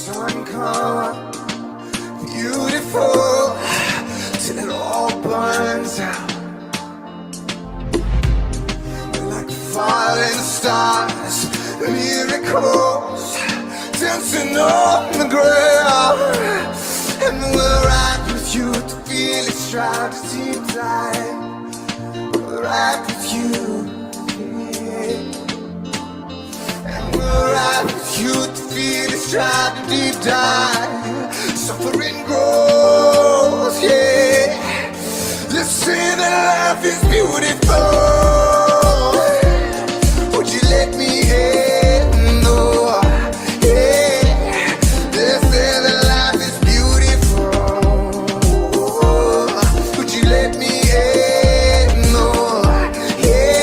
sun come up, beautiful, till it all burns out. We're like falling stars, miracles, dancing on the ground. And we're right with you to feel it stride deep dive. We're right with you, yeah. And we're right with you to feel it stride deep dive. Suffering grows, yeah. Listen, that life is beautiful. Would you let me in? No, yeah. Listen, that life is beautiful. Would you let me in? No, yeah.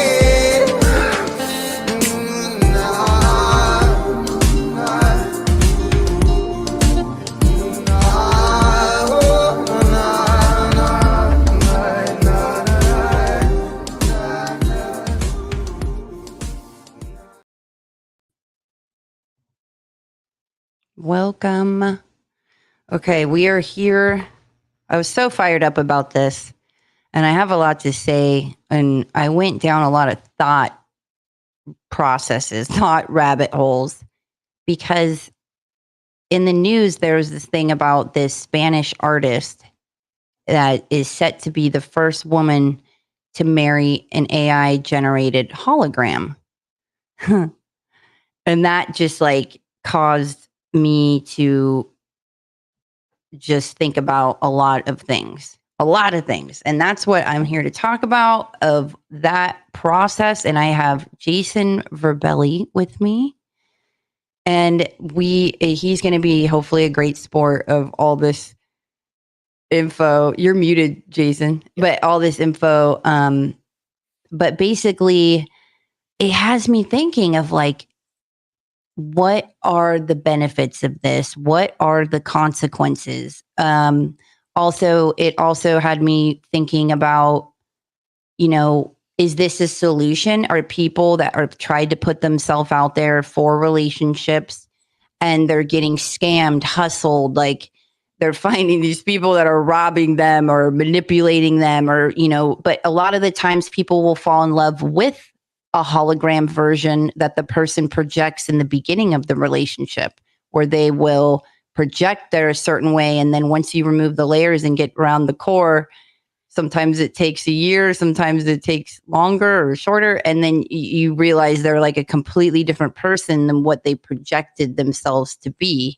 Welcome. Okay, we are here. I was so fired up about this, and I have a lot to say, and I went down a lot of thought processes, thought rabbit holes, because in the news, there was this thing about this Spanish artist that is set to be the first woman to marry an AI generated hologram. And that just like caused me to just think about a lot of things. And that's what I'm here to talk about, of that process. And I have Jason Verbelli with me. And he's going to be hopefully a great sport of all this info. You're muted, Jason, but all this info. But basically it has me thinking of like, what are the benefits of this? What are the consequences? It also had me thinking about, is this a solution? Are people that are tried to put themselves out there for relationships and they're getting scammed, hustled, like they're finding these people that are robbing them or manipulating them, or, but a lot of the times people will fall in love with a hologram version that the person projects in the beginning of the relationship, where they will project there a certain way. And then once you remove the layers and get around the core, sometimes it takes a year, sometimes it takes longer or shorter. And then you realize they're like a completely different person than what they projected themselves to be.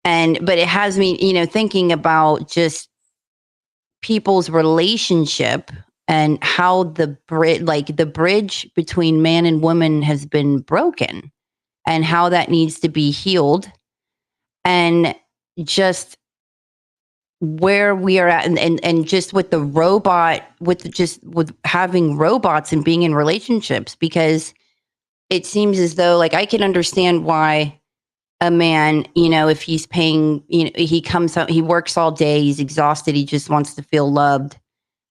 But it has me, thinking about just people's relationship and how the bridge between man and woman has been broken, and how that needs to be healed, and just where we are at, and just with the robot, with having robots and being in relationships, because it seems as though, like, I can understand why a man, if he's paying, he comes out, he works all day, he's exhausted, he just wants to feel loved,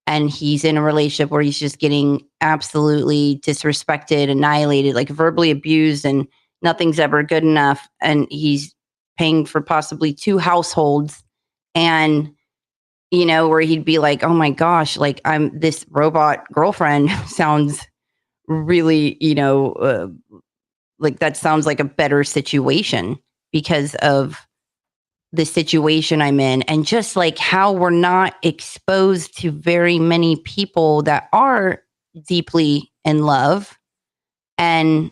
and he's in a relationship where he's just getting absolutely disrespected, annihilated, like verbally abused, and nothing's ever good enough. And he's paying for possibly 2 households, and, where he'd be like, oh my gosh, like, I'm this robot girlfriend sounds really, like that sounds like a better situation because of the situation I'm in, and just like how we're not exposed to very many people that are deeply in love, and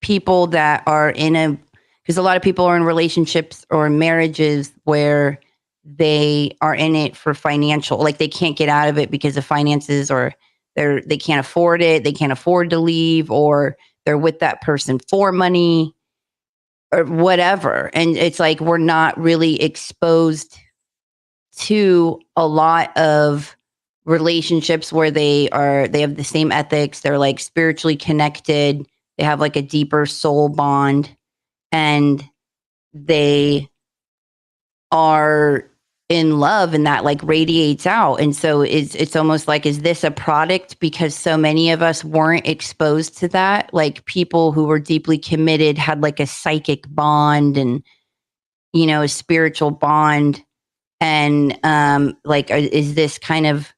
people that are because a lot of people are in relationships or marriages where they are in it for financial, like they can't get out of it because of finances, or they can't afford it, they can't afford to leave, or they're with that person for money or whatever. And it's like, we're not really exposed to a lot of relationships where they have the same ethics, they're like spiritually connected, they have like a deeper soul bond, and they are in love, and that like radiates out. And so it's almost like, is this a product because so many of us weren't exposed to that? Like people who were deeply committed had like a psychic bond, and a spiritual bond, and like is this kind of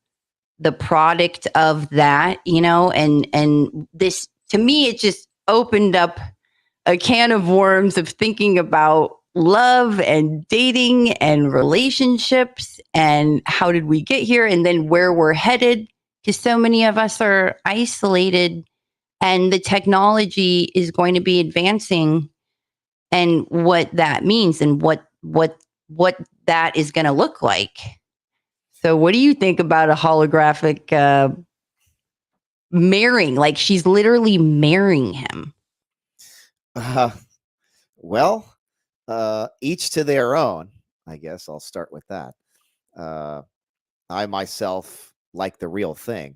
the product of that, and this, to me, it just opened up a can of worms of thinking about love and dating and relationships and how did we get here and then where we're headed, because so many of us are isolated and the technology is going to be advancing, and what that means and what that is going to look like. So what do you think about a holographic marrying? Like, she's literally marrying him. Uh, well, each to their own. I guess I'll start with that. I myself like the real thing,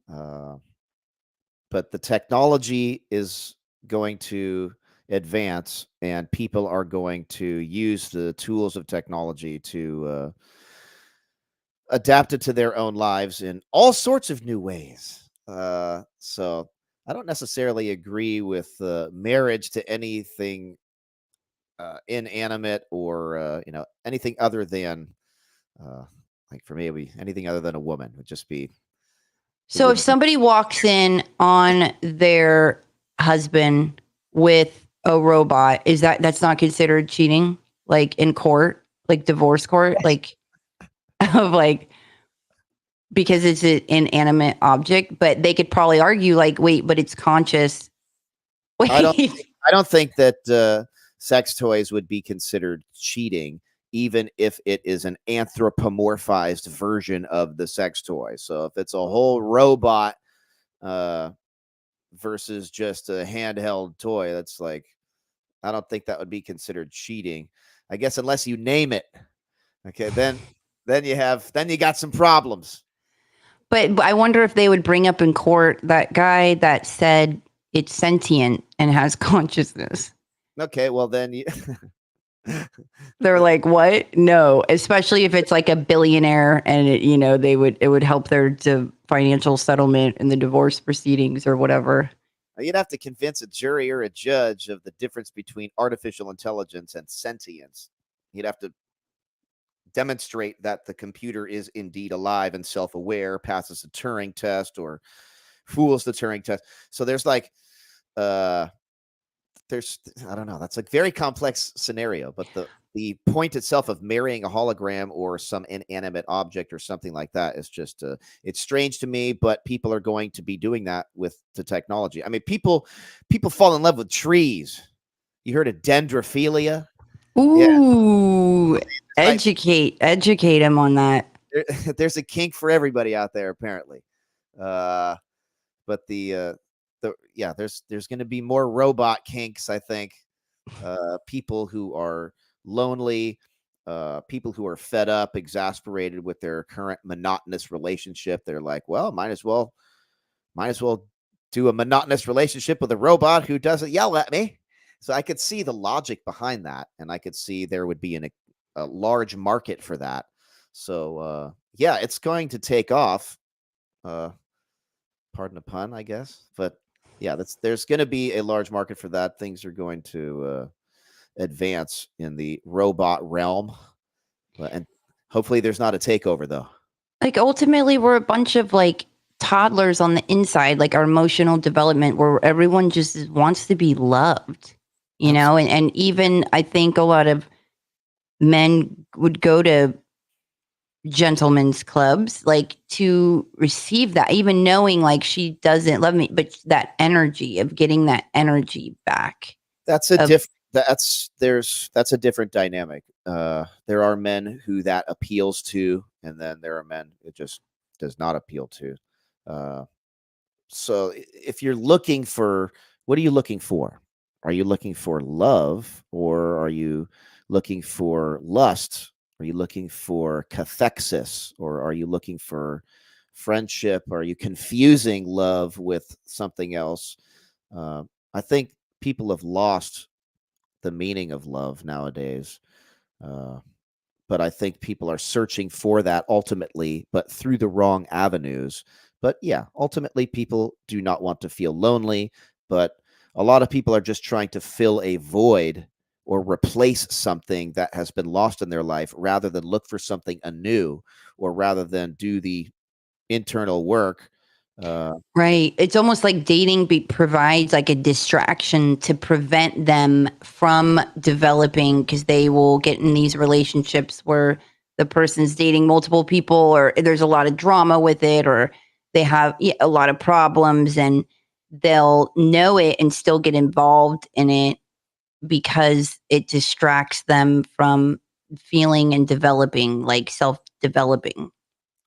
but the technology is going to advance, and people are going to use the tools of technology to adapt it to their own lives in all sorts of new ways. So I don't necessarily agree with marriage to anything inanimate or anything other than like for me it'd be anything other than a woman would just be. So if somebody walks in on their husband with a robot, that's not considered cheating? Like in court, like divorce court, like of like, because it's an inanimate object, but they could probably argue like, wait, but it's conscious. Wait. I don't think that sex toys would be considered cheating, even if it is an anthropomorphized version of the sex toy. So if it's a whole robot versus just a handheld toy, that's like, I don't think that would be considered cheating. I guess unless you name it. Okay, then you got some problems. But I wonder if they would bring up in court that guy that said it's sentient and has consciousness. Okay, well then you they're like, what? No, especially if it's like a billionaire and it would help their financial settlement in the divorce proceedings or whatever. You'd have to convince a jury or a judge of the difference between artificial intelligence and sentience. You'd have to demonstrate that the computer is indeed alive and self-aware, passes the Turing test or fools the Turing test. So there's like I don't know, that's a very complex scenario, but the point itself of marrying a hologram or some inanimate object or something like that is just it's strange to me, but people are going to be doing that with the technology. I mean, people fall in love with trees. You heard of dendrophilia? Ooh, yeah. Educate him on that. There's a kink for everybody out there, apparently. But there's going to be more robot kinks, I think. People who are lonely, people who are fed up, exasperated with their current monotonous relationship. They're like, well, might as well do a monotonous relationship with a robot who doesn't yell at me. So I could see the logic behind that, and I could see there would be a large market for that. So yeah, it's going to take off. Pardon the pun, I guess. But yeah, there's going to be a large market for that. Things are going to advance in the robot realm, and hopefully there's not a takeover, though. Like, ultimately, we're a bunch of like toddlers on the inside, like our emotional development, where everyone just wants to be loved, and even I think a lot of men would go to gentlemen's clubs like to receive that, even knowing like she doesn't love me, but that energy of getting that energy back. That's a different dynamic. There are men who that appeals to, and then there are men it just does not appeal to. So if you're looking for, what are you looking for? Are you looking for love, or are you looking for lust? Are you looking for cathexis, or are you looking for friendship? Are you confusing love with something else? I think people have lost the meaning of love nowadays. But I think people are searching for that ultimately, but through the wrong avenues. But yeah, ultimately people do not want to feel lonely, but a lot of people are just trying to fill a void or replace something that has been lost in their life rather than look for something anew, or rather than do the internal work. Right. It's almost like dating provides like a distraction to prevent them from developing, because they will get in these relationships where the person's dating multiple people, or there's a lot of drama with it, or they have a lot of problems, and they'll know it and still get involved in it because it distracts them from feeling and developing, like self developing.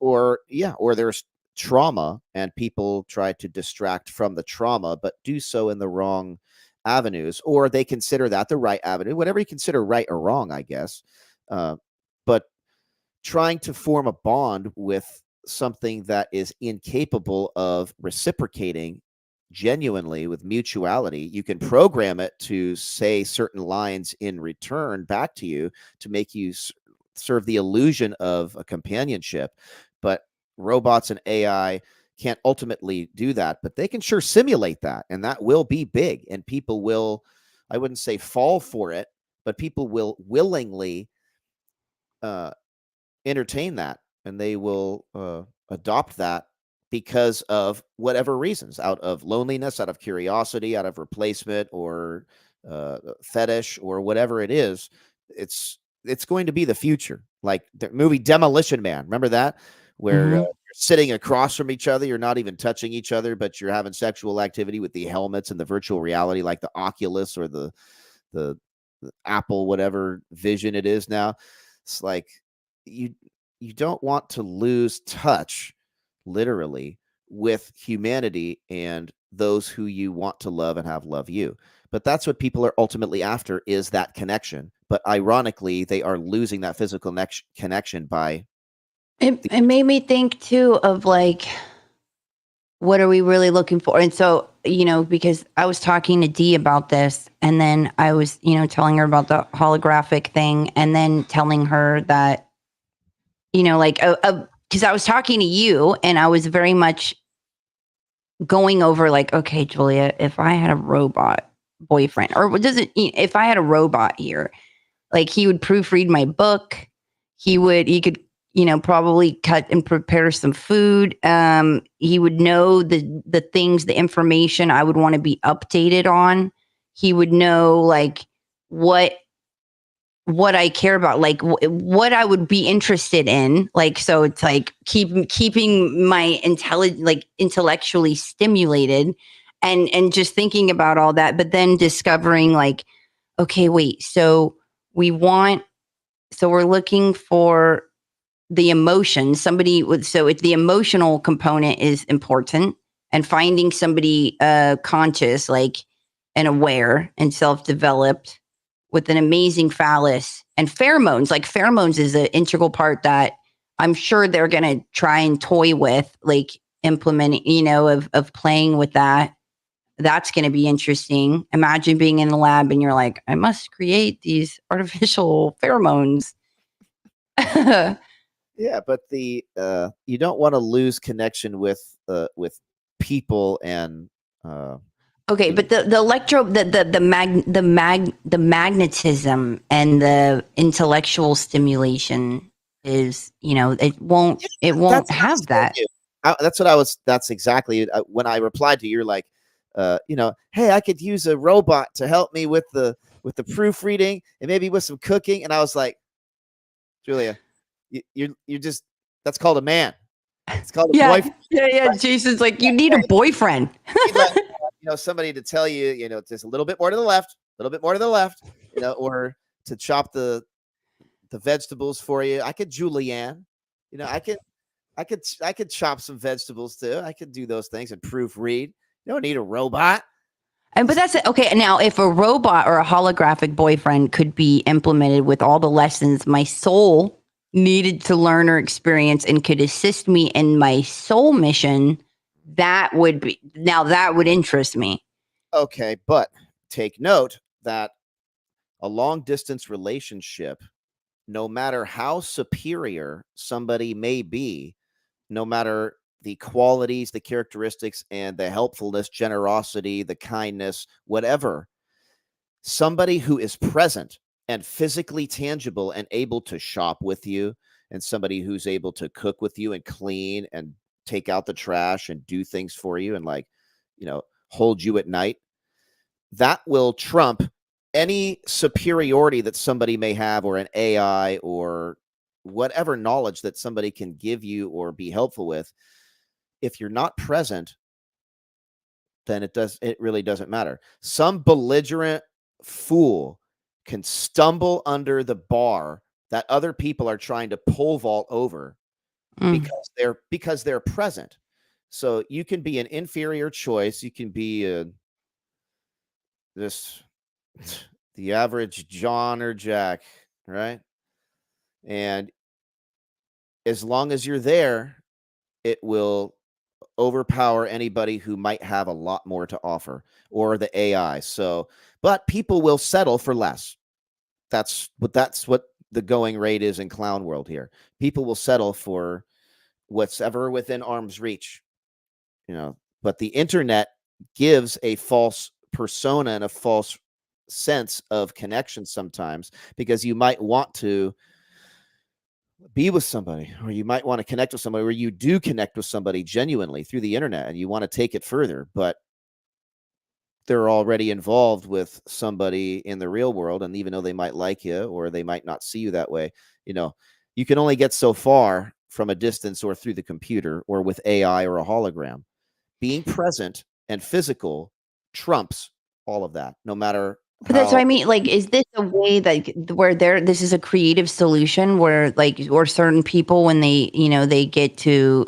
Or there's trauma and people try to distract from the trauma but do so in the wrong avenues, or they consider that the right avenue, whatever you consider right or wrong, I guess. But trying to form a bond with something that is incapable of reciprocating genuinely with mutuality, you can program it to say certain lines in return back to you to make you serve the illusion of a companionship. But robots and AI can't ultimately do that, but they can sure simulate that. And that will be big. And people will, I wouldn't say fall for it, but people will willingly entertain that, and they will adopt that because of whatever reasons, out of loneliness, out of curiosity, out of replacement, or fetish, or whatever it is. It's going to be the future. Like the movie Demolition Man, remember that, where Mm-hmm. you're sitting across from each other, you're not even touching each other, but you're having sexual activity with the helmets and the virtual reality, like the Oculus or the Apple, whatever vision it is now. It's like you you don't want to lose touch, literally, with humanity and those who you want to love and have love you. But that's what people are ultimately after, is that connection. But ironically, they are losing that physical connection by It made me think too of like, what are we really looking for? And so, because I was talking to Dee about this, and then I was, telling her about the holographic thing, and then telling her that, like, because I was talking to you, and I was very much going over like, okay, Julia, if I had a robot boyfriend, or what does it, if I had a robot here, like he would proofread my book. He could, probably cut and prepare some food. He would know the things, the information I would want to be updated on. He would know like what I care about, like what I would be interested in. Like, so it's like keeping my intellectually stimulated, and just thinking about all that, but then discovering like, okay, wait, we want we're looking for the emotion, somebody with, so it's the emotional component is important, and finding somebody conscious, like, and aware and self-developed with an amazing phallus and pheromones. Like pheromones is an integral part that I'm sure they're going to try and toy with, like implementing, of playing with that. That's going to be interesting. Imagine being in the lab and you're like, I must create these artificial pheromones. Yeah, but the you don't want to lose connection with people and Okay, you know, but the electro the magnetism and the intellectual stimulation is, it won't that's what I was have telling that. you. That's what I was. That's exactly when I replied to you. You're like, hey, I could use a robot to help me with the proofreading and maybe with some cooking. And I was like, Julia, you're just, that's called a man. It's called a Yeah, boyfriend. yeah. Jason's like, you need a boyfriend. Need like somebody to tell you, just a little bit more to the left, a little bit more to the left, or to chop the vegetables for you. I could julienne, I could chop some vegetables too. I could do those things and proofread. You don't need a robot. But that's it. Okay. Now, if a robot or a holographic boyfriend could be implemented with all the lessons my soul needed to learn or experience, and could assist me in my soul mission, that would interest me. Okay, but take note that a long distance relationship, no matter how superior somebody may be, no matter the qualities, the characteristics, and the helpfulness, generosity, the kindness, whatever, somebody who is present and physically tangible and able to shop with you, and somebody who's able to cook with you and clean and take out the trash and do things for you and, like, hold you at night, that will trump any superiority that somebody may have, or an AI, or whatever knowledge that somebody can give you or be helpful with. If you're not present, then it really doesn't matter. Some belligerent fool can stumble under the bar that other people are trying to pole vault over Mm. because they're present. So you can be an inferior choice. You can be this the average John or Jack, right? And as long as you're there, it will overpower anybody who might have a lot more to offer, or the AI. So, but people will settle for less. That's what the going rate is in clown world here. People will settle for what's ever within arm's reach, but the internet gives a false persona and a false sense of connection sometimes, because you might want to be with somebody, or you might want to connect with somebody, or you do connect with somebody genuinely through the internet and you want to take it further, but they're already involved with somebody in the real world. And even though they might like you, or they might not see you that way, you can only get so far from a distance, or through the computer, or with AI or a hologram. Being present and physical trumps all of that, no matter But that's what I how. mean. Like, is this a way that where this is a creative solution where, like, or certain people, when they, they get to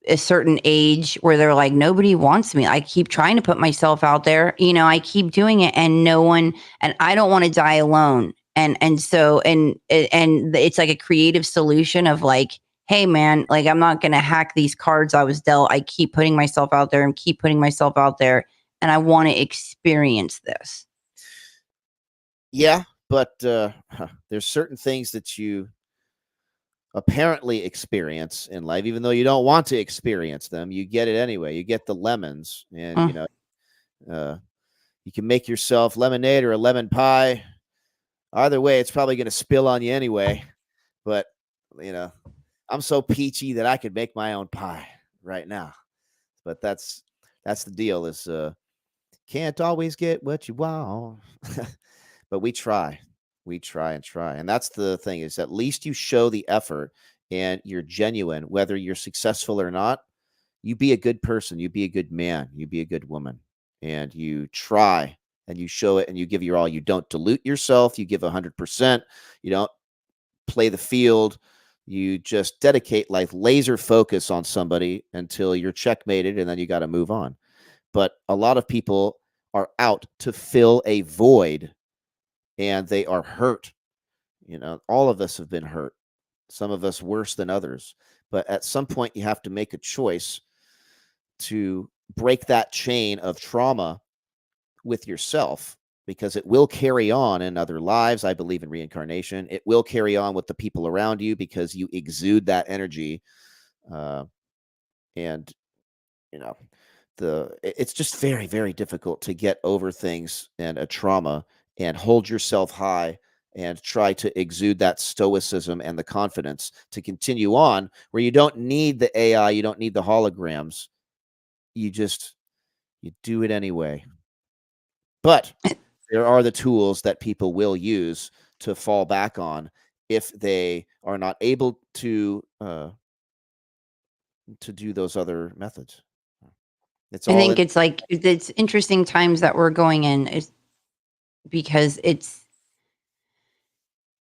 a certain age where they're like, nobody wants me. I keep trying to put myself out there. I keep doing it, and no one, and I don't want to die alone. And it's like a creative solution of, like, hey man, like, I'm not going to hack these cards I was dealt. I keep putting myself out there and keep putting myself out there, and I want to experience this. Yeah, but there's certain things that you apparently experience in life, even though you don't want to experience them. You get it anyway. You get the lemons, and Mm. you can make yourself lemonade or a lemon pie. Either way, it's probably going to spill on you anyway. But I'm so peachy that I could make my own pie right now. But that's the deal. Is can't always get what you want. But we try and try, and that's the thing, is at least you show the effort and you're genuine. Whether you're successful or not, you be a good person, you be a good man, you be a good woman, and you try and you show it and you give your all. You don't dilute yourself, you give 100%. You don't play the field. You just dedicate, like, laser focus on somebody until you're checkmated, and then you got to move on. But a lot of people are out to fill a void, and they are hurt. All of us have been hurt, some of us worse than others. But at some point, you have to make a choice to break that chain of trauma with yourself, because it will carry on in other lives. I believe in reincarnation. It will carry on with the people around you, because you exude that energy. And, it's just very, very difficult to get over things and a trauma and hold yourself high and try to exude that stoicism and the confidence to continue on, where you don't need the AI, you don't need the holograms. You do it anyway. But there are the tools that people will use to fall back on if they are not able to do those other methods. It's I all think in. it's like, it's interesting times that we're going in, is because if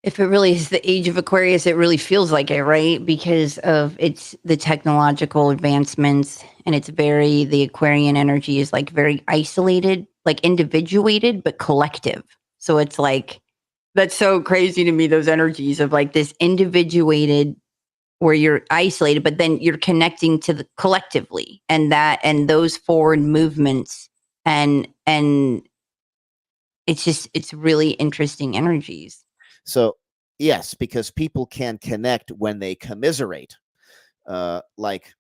it really is the age of Aquarius, it really feels like it, right? Because of it's the technological advancements, and the Aquarian energy is, like, very isolated, like individuated, but collective. So it's like, that's so crazy to me, those energies of, like, this individuated, where you're isolated, but then you're connecting to the collectively, and those forward movements, and it's really interesting energies. So, yes, because people can connect when they commiserate. Like,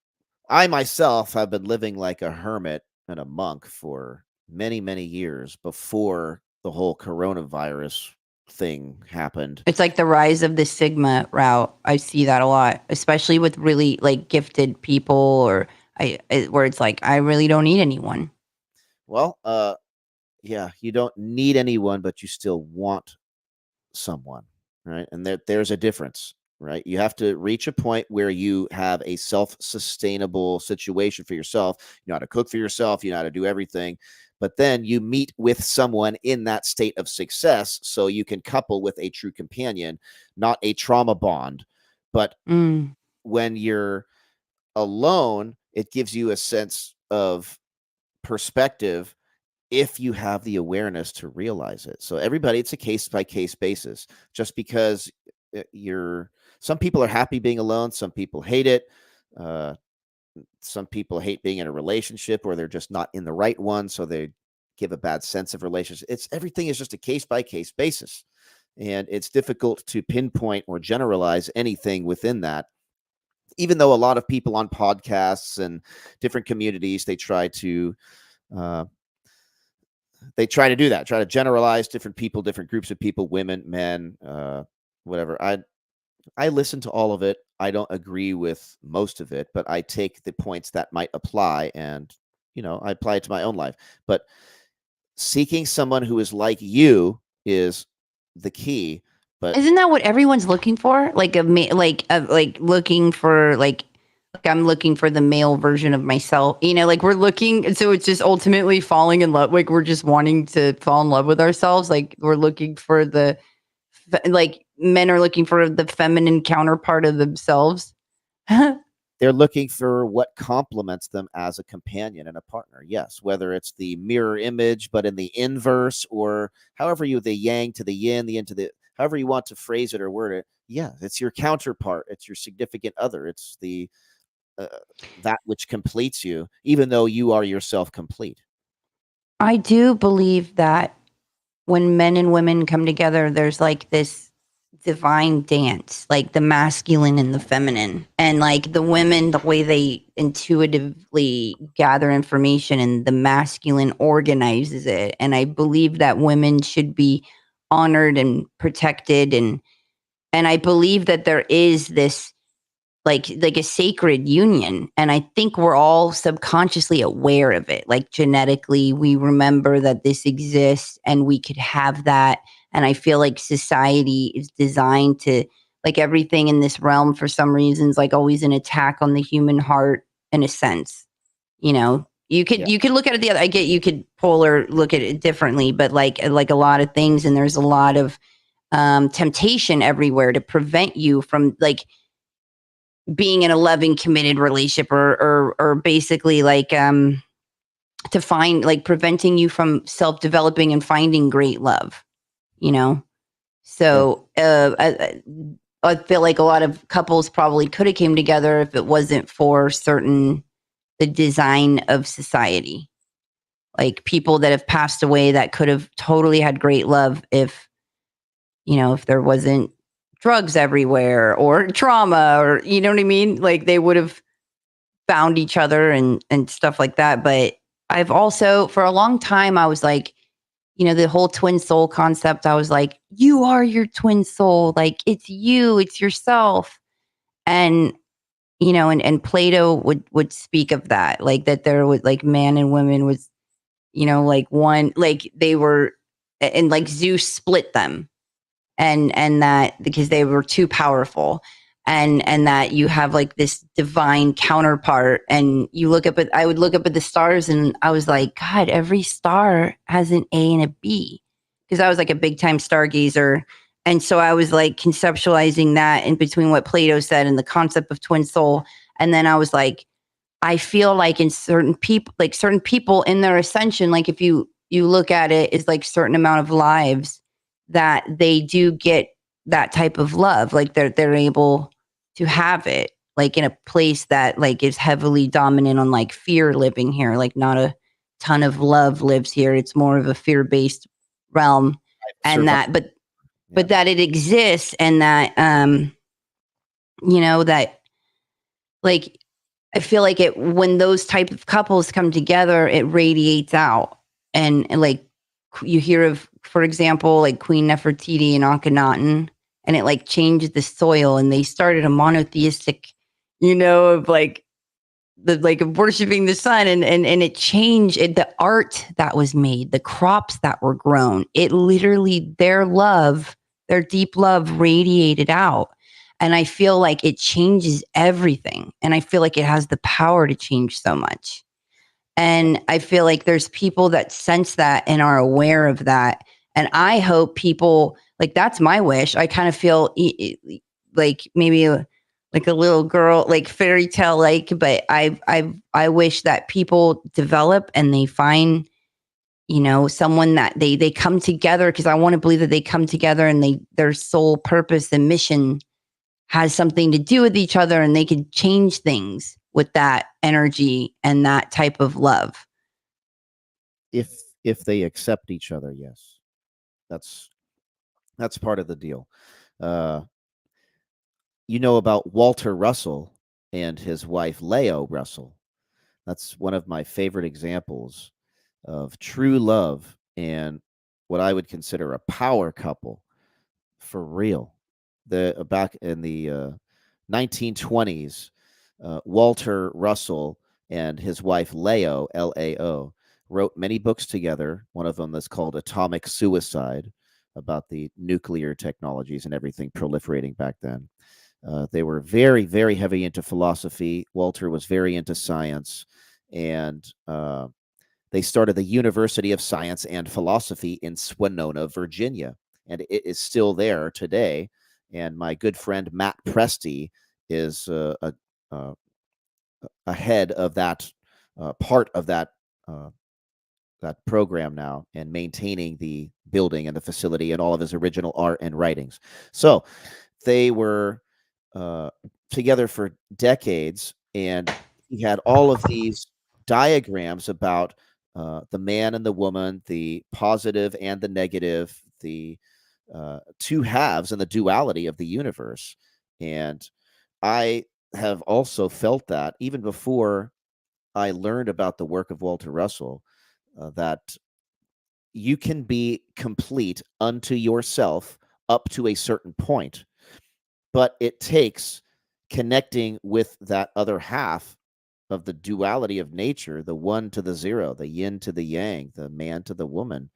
I myself have been living like a hermit and a monk for many, many years before the whole coronavirus thing happened. It's like the rise of the Sigma route. I see that a lot, especially with really like gifted people, or where it's like I really don't need anyone. Well, yeah, you don't need anyone, but you still want someone, right? And there's a difference, right? You have to reach a point where you have a self-sustainable situation for yourself. You know how to cook for yourself, you know how to do everything. But then you meet with someone in that state of success so you can couple with a true companion, not a trauma bond. But when you're alone, it gives you a sense of perspective if you have the awareness to realize it. So everybody, it's a case by case basis. Just because some people are happy being alone, some people hate it. Some people hate being in a relationship, or they're just not in the right one, so they give a bad sense of relationship. Everything is just a case by case basis, and it's difficult to pinpoint or generalize anything within that. Even though a lot of people on podcasts and different communities, they try to do that, try to generalize different people, different groups of people, women, men, whatever. I listen to all of it. I don't agree with most of it, but I take the points that might apply, and I apply it to my own life. But seeking someone who is like you is the key. But Isn't that what everyone's looking for? Like looking for like I'm looking for the male version of myself. Like we're looking, so it's just ultimately falling in love. Like we're just wanting to fall in love with ourselves. Like we're looking for like men are looking for the feminine counterpart of themselves. they're looking for what complements them as a companion and a partner. Yes, whether it's the mirror image, but in the inverse, or however the yang to the yin, the yin to the, however you want to phrase it or word it. Yeah, it's your counterpart. It's your significant other. It's the that which completes you, even though you are yourself complete. I do believe that when men and women come together, there's like this divine dance, like the masculine and the feminine. And like the women, the way they intuitively gather information, and the masculine organizes it. And I believe that women should be honored and protected. And I believe that there is this like a sacred union, and I think we're all subconsciously aware of it. Like genetically we remember that this exists and we could have that. And I feel like society is designed to, like, everything in this realm for some reasons, like always an attack on the human heart in a sense. You could look at it the other, I get you could polar look at it differently, but like a lot of things, and there's a lot of temptation everywhere to prevent you from like being in a loving, committed relationship, or basically like to find, like, preventing you from self-developing and finding great love, you know? So I feel like a lot of couples probably could have came together if it wasn't for the design of society. Like people that have passed away that could have totally had great love if there wasn't drugs everywhere or trauma, or you know what I mean? Like they would have found each other and stuff like that. But I've also, for a long time, I was like, the whole twin soul concept, I was like, you are your twin soul. Like it's you, it's yourself. And, and Plato would speak of that, like that there was like man and women was, like one, like they were, and like Zeus split them, and that because they were too powerful, and that you have like this divine counterpart, and I would look up at the stars, and I was like, God, every star has an A and a B, because I was like a big time stargazer. And so I was like conceptualizing that in between what Plato said and the concept of twin soul. And then I was like, I feel like in certain people in their ascension, like if you look at it as like certain amount of lives, that they do get that type of love. Like they're able to have it, like in a place that like is heavily dominant on like fear living here. Like not a ton of love lives here. It's more of a fear-based realm. And that, but that it exists, and that that, like, I feel like when those type of couples come together, it radiates out, and like you hear of for example, like Queen Nefertiti and Akhenaten, and it like changed the soil, and they started a monotheistic, of like of worshiping the sun, and it changed it, the art that was made, the crops that were grown. It literally, their deep love radiated out. And I feel like it changes everything. And I feel like it has the power to change so much. And I feel like there's people that sense that and are aware of that. And I hope people, like, that's my wish. I kind of feel like maybe like a little girl, like fairy tale, like, but I wish that people develop and they find, someone that they come together, because I want to believe that they come together and their sole purpose and mission has something to do with each other, and they can change things with that energy and that type of love. If they accept each other, yes, that's part of the deal. You know about Walter Russell and his wife Leo Russell. That's one of my favorite examples of true love and what I would consider a power couple for real. The back in the 1920s, Walter Russell and his wife Leo, Lao, wrote many books together. One of them is called Atomic Suicide, about the nuclear technologies and everything proliferating back then. They were very, very heavy into philosophy. Walter was very into science, and they started the University of Science and Philosophy in Winona, Virginia, and it is still there today. And my good friend Matt Presti is a head of that part of that program now, and maintaining the building and the facility and all of his original art and writings. So they were together for decades, and he had all of these diagrams about the man and the woman, the positive and the negative, the two halves and the duality of the universe. And I have also felt that even before I learned about the work of Walter Russell, that you can be complete unto yourself up to a certain point, but it takes connecting with that other half of the duality of nature, the one to the zero, the yin to the yang, the man to the woman.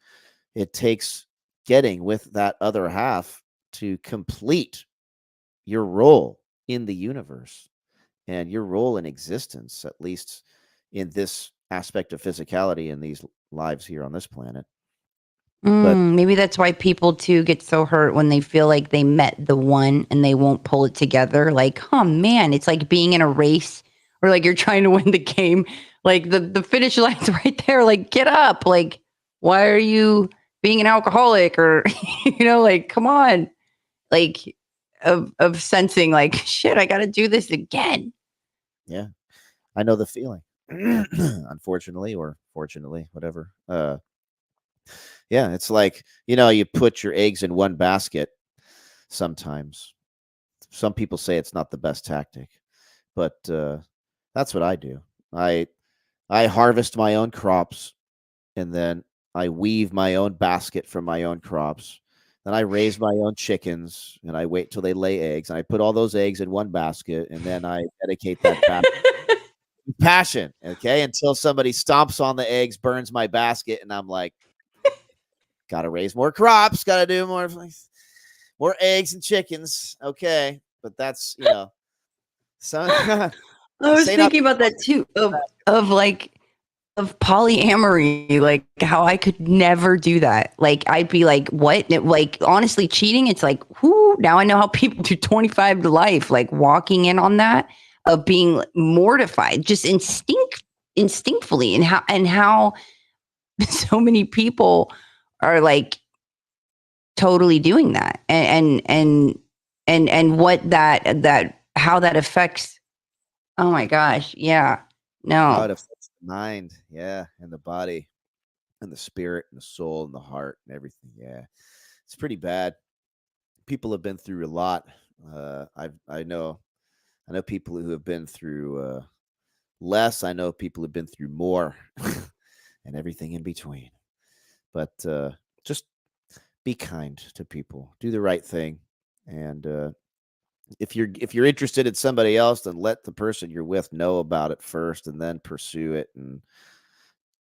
It takes getting with that other half to complete your role in the universe and your role in existence, at least in this aspect of physicality in these lives here on this planet. But Maybe that's why people too get so hurt when they feel like they met the one and they won't pull it together. Like, oh man, it's like being in a race or like you're trying to win the game. Like the finish line's right there. Like, get up. Like, why are you being an alcoholic? Or like, come on. Like, of sensing like, shit, I got to do this again. yeah, I know the feeling. Unfortunately or fortunately, whatever. Yeah, it's like, you put your eggs in one basket sometimes. Some people say it's not the best tactic, but that's what I do. I harvest my own crops, and then I weave my own basket from my own crops. Then I raise my own chickens, and I wait till they lay eggs, and I put all those eggs in one basket, and then I dedicate that basket to passion, okay, until somebody stomps on the eggs, burns my basket, and I'm like, got to raise more crops, got to do more eggs and chickens, okay. But that's so I was thinking about that too, of polyamory, like how I could never do that. Like I'd be like, what? Like honestly, cheating. It's like, whoo. Now I know how people do 25 to life. Like walking in on that, of being mortified, just instinctively, and how so many people are like totally doing that, and what that how that affects. Oh my gosh, yeah, how no. it affects the mind, yeah, and the body, and the spirit, and the soul, and the heart, and everything. Yeah, it's pretty bad. People have been through a lot. I know people who have been through less. I know people who've been through more, and everything in between. But just be kind to people, do the right thing, and if you're interested in somebody else, then let the person you're with know about it first, and then pursue it. And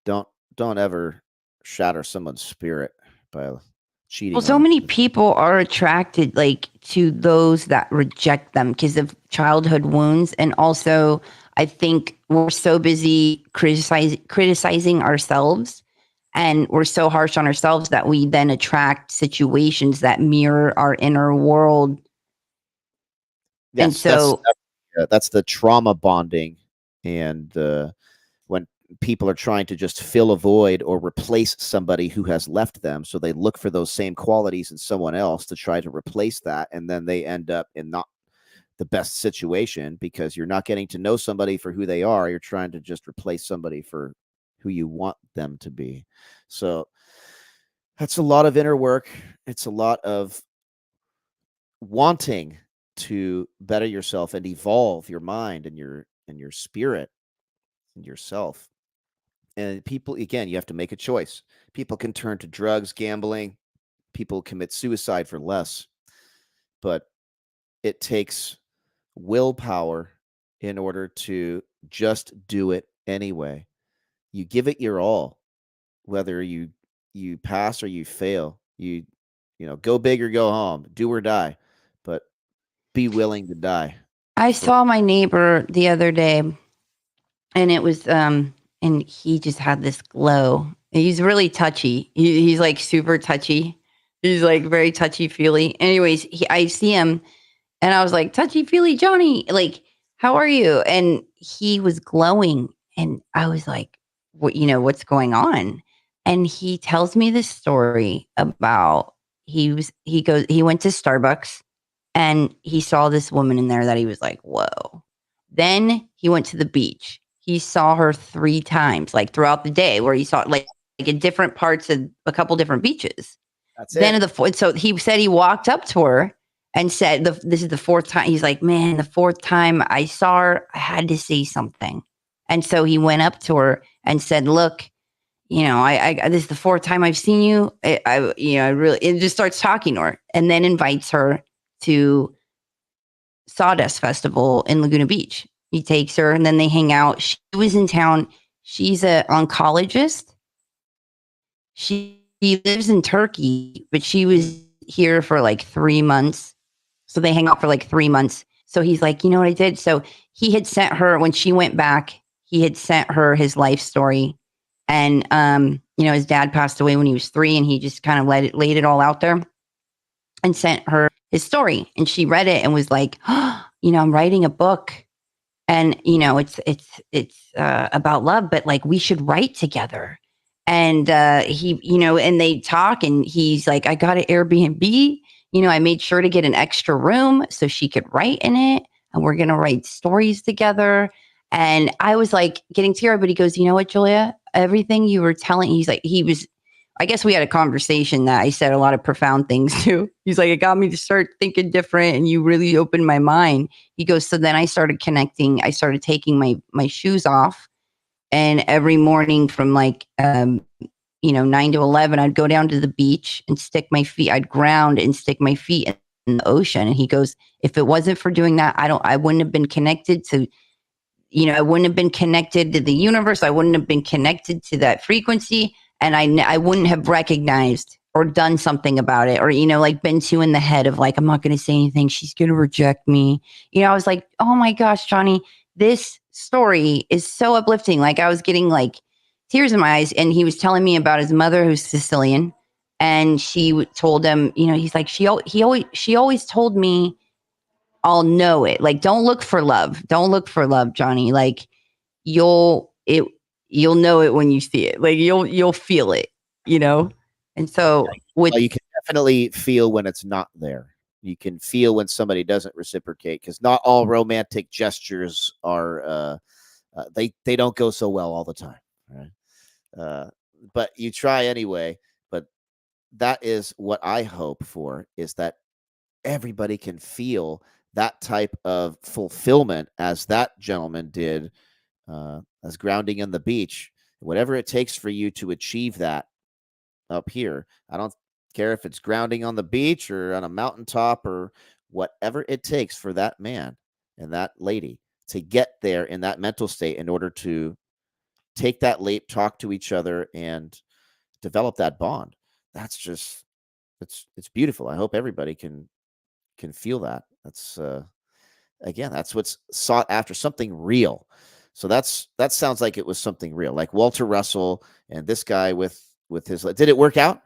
don't don't ever shatter someone's spirit by Well, cheating so on many them. people are attracted like to those that reject them because of childhood wounds, and also I think we're so busy criticizing ourselves, and we're so harsh on ourselves that we then attract situations that mirror our inner world. And Yes, so that's the trauma bonding, and when people are trying to just fill a void or replace somebody who has left them, so they look for those same qualities in someone else to try to replace that, and then they end up in not the best situation because you're not getting to know somebody for who they are. You're trying to just replace somebody for who you want them to be. So that's a lot of inner work. It's a lot of wanting to better yourself and evolve your mind and your spirit and yourself. And people, again, you have to make a choice. People can turn to drugs, gambling, people commit suicide for less, but it takes willpower in order to just do it anyway. You give it your all, whether you pass or you fail. Go big or go home, do or die, but be willing to die. I For saw my neighbor the other day, and it was and he just had this glow. He's really touchy. He's like super touchy. He's like very touchy feely. Anyways, I see him and I was like, touchy feely Johnny, like, how are you? And he was glowing. And I was like, what's going on? And he tells me this story about he went to Starbucks and he saw this woman in there that he was like, whoa. Then he went to the beach. He saw her 3 times, like throughout the day, where he saw like in different parts of a couple different beaches. that's Then it. so he said he walked up to her and said, "This is the 4th time." He's like, "Man, the 4th time I saw her, I had to say something." And so he went up to her and said, "Look, I this is the 4th time I've seen you. I really." It just starts talking to her, and then invites her to Sawdust Festival in Laguna Beach. He takes her, and then they hang out. She was in town. She's an oncologist. She lives in Turkey, but she was here for like 3 months. So they hang out for like 3 months. So he's like, you know what I did? So he had sent her when she went back, he had sent her his life story. And his dad passed away when he was 3, and he just kind of laid it all out there and sent her his story. And she read it and was like, I'm writing a book, and it's about love, but like we should write together. And and they talk, and he's like, I got an Airbnb. I made sure to get an extra room so she could write in it, and we're gonna write stories together. And I was like getting teary, but he goes, you know what, Julia, everything you were telling, I guess we had a conversation that I said a lot of profound things to. He's like, it got me to start thinking different, and you really opened my mind. He goes, so then I started connecting. I started taking my shoes off, and every morning from like 9 to 11, I'd go down to the beach and stick my feet. I'd ground and stick my feet in the ocean. And he goes, if it wasn't for doing that, I wouldn't have been connected to I wouldn't have been connected to the universe. I wouldn't have been connected to that frequency. And I wouldn't have recognized or done something about it, or, like been too in the head of like, I'm not going to say anything. She's going to reject me. I was like, oh my gosh, Johnny, this story is so uplifting. Like I was getting like tears in my eyes. And he was telling me about his mother, who's Sicilian. And she told him, he's like, she always told me I'll know it. Like, don't look for love. Don't look for love, Johnny. Like you'll it you'll know it when you see it. Like you'll feel it, you know? And so with Well, you can definitely feel when it's not there. You can feel when somebody doesn't reciprocate, because not all romantic gestures are they don't go so well all the time, right? But you try anyway. But that is what I hope for, is that everybody can feel that type of fulfillment as that gentleman did, as grounding on the beach. Whatever it takes for you to achieve that up here, I don't Care if it's grounding on the beach or on a mountaintop or whatever it takes for that man and that lady to get there in that mental state in order to take that leap, talk to each other, and develop that bond. That's just it's beautiful. I hope everybody can feel that. That's again, that's what's sought after, something real. So that sounds like it was something real, like Walter Russell and this guy with his. Did it work out?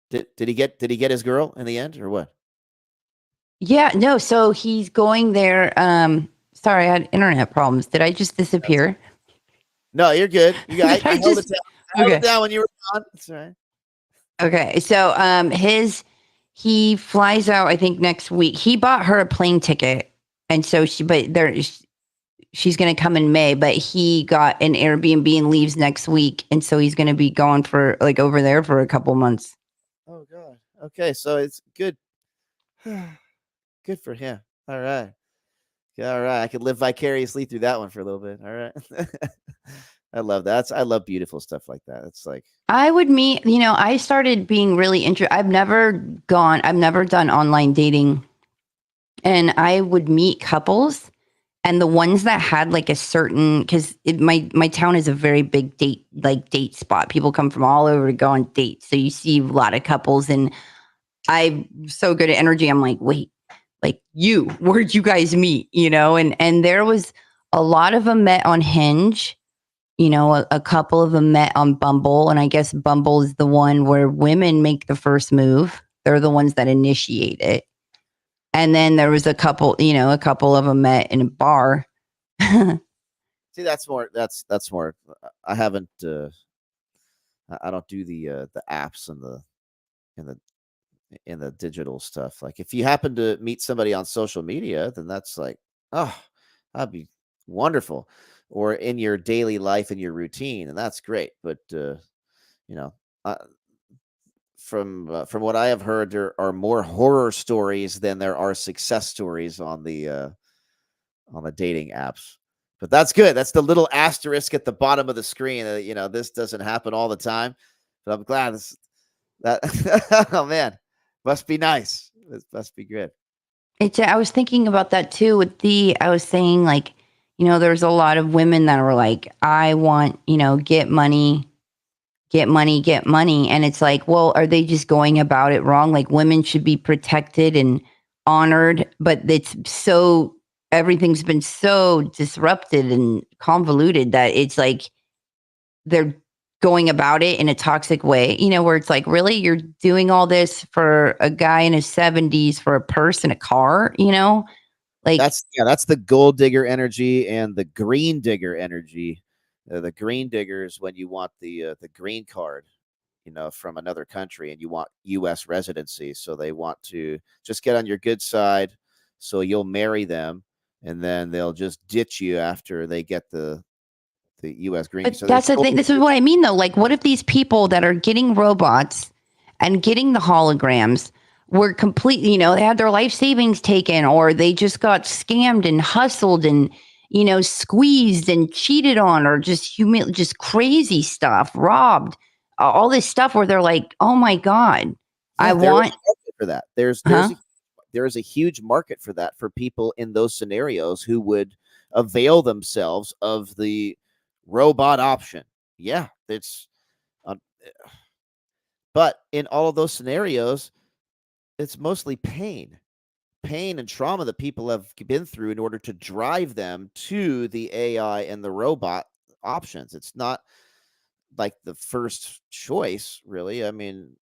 Did he get his girl in the end or what? Yeah, no, so he's going there. Sorry, I had internet problems. Did I just disappear? No, you're good. You got. Did I I held it just down. I held okay. it down when you were gone. That's all right. Okay. So he flies out, I think, next week. He bought her a plane ticket. And so she's gonna come in May, but he got an Airbnb and leaves next week. And so he's gonna be gone for like over there for a couple months. Oh God. Okay, so it's good. Good for him. All right. Yeah, all right. I could live vicariously through that one for a little bit. All right. I love that. I love beautiful stuff like that. It's like I would meet, I started being really interested. I've never done online dating. And I would meet couples, and the ones that had like a certain, because my town is a very big date spot. People come from all over to go on dates. So you see a lot of couples, and I'm so good at energy. I'm like, wait, like where'd you guys meet? And there was a lot of them met on Hinge. A couple of them met on Bumble, and I guess Bumble is the one where women make the first move. They're the ones that initiate it. And then there was a couple of them met in a bar. see that's more that's more I haven't I don't do the apps and the in the digital stuff. Like if you happen to meet somebody on social media, then that's like, oh, that'd be wonderful. Or in your daily life and your routine, and that's great. But you know, uh, from what I have heard, there are more horror stories than there are success stories on the dating apps. But that's good. That's the little asterisk at the bottom of the screen. This doesn't happen all the time. But I'm glad that. Oh man, must be nice. It must be good. I was thinking about that too. I was saying like, there's a lot of women that are like, I want, get money, get money, get money. And it's like, well, are they just going about it wrong? Like women should be protected and honored, but everything's been so disrupted and convoluted that it's like they're going about it in a toxic way, where it's like, really, you're doing all this for a guy in his 70s for a purse and a car, like That's the gold digger energy and the green digger energy. The green diggers when you want the green card, from another country and you want U.S. residency, so they want to just get on your good side, so you'll marry them, and then they'll just ditch you after they get the U.S. green. But So that's the thing. This is what I mean, though. Like, what if these people that are getting robots and getting the holograms were completely, they had their life savings taken, or they just got scammed and hustled and, squeezed and cheated on, or just crazy stuff, robbed, all this stuff where they're like, oh my God, Yeah, I want for that. huh? There is a huge market for that, for people in those scenarios who would avail themselves of the robot option. Yeah, it's uh, but in all of those scenarios, it's mostly pain and trauma that people have been through in order to drive them to the AI and the robot options. It's not like the first choice, really. I mean,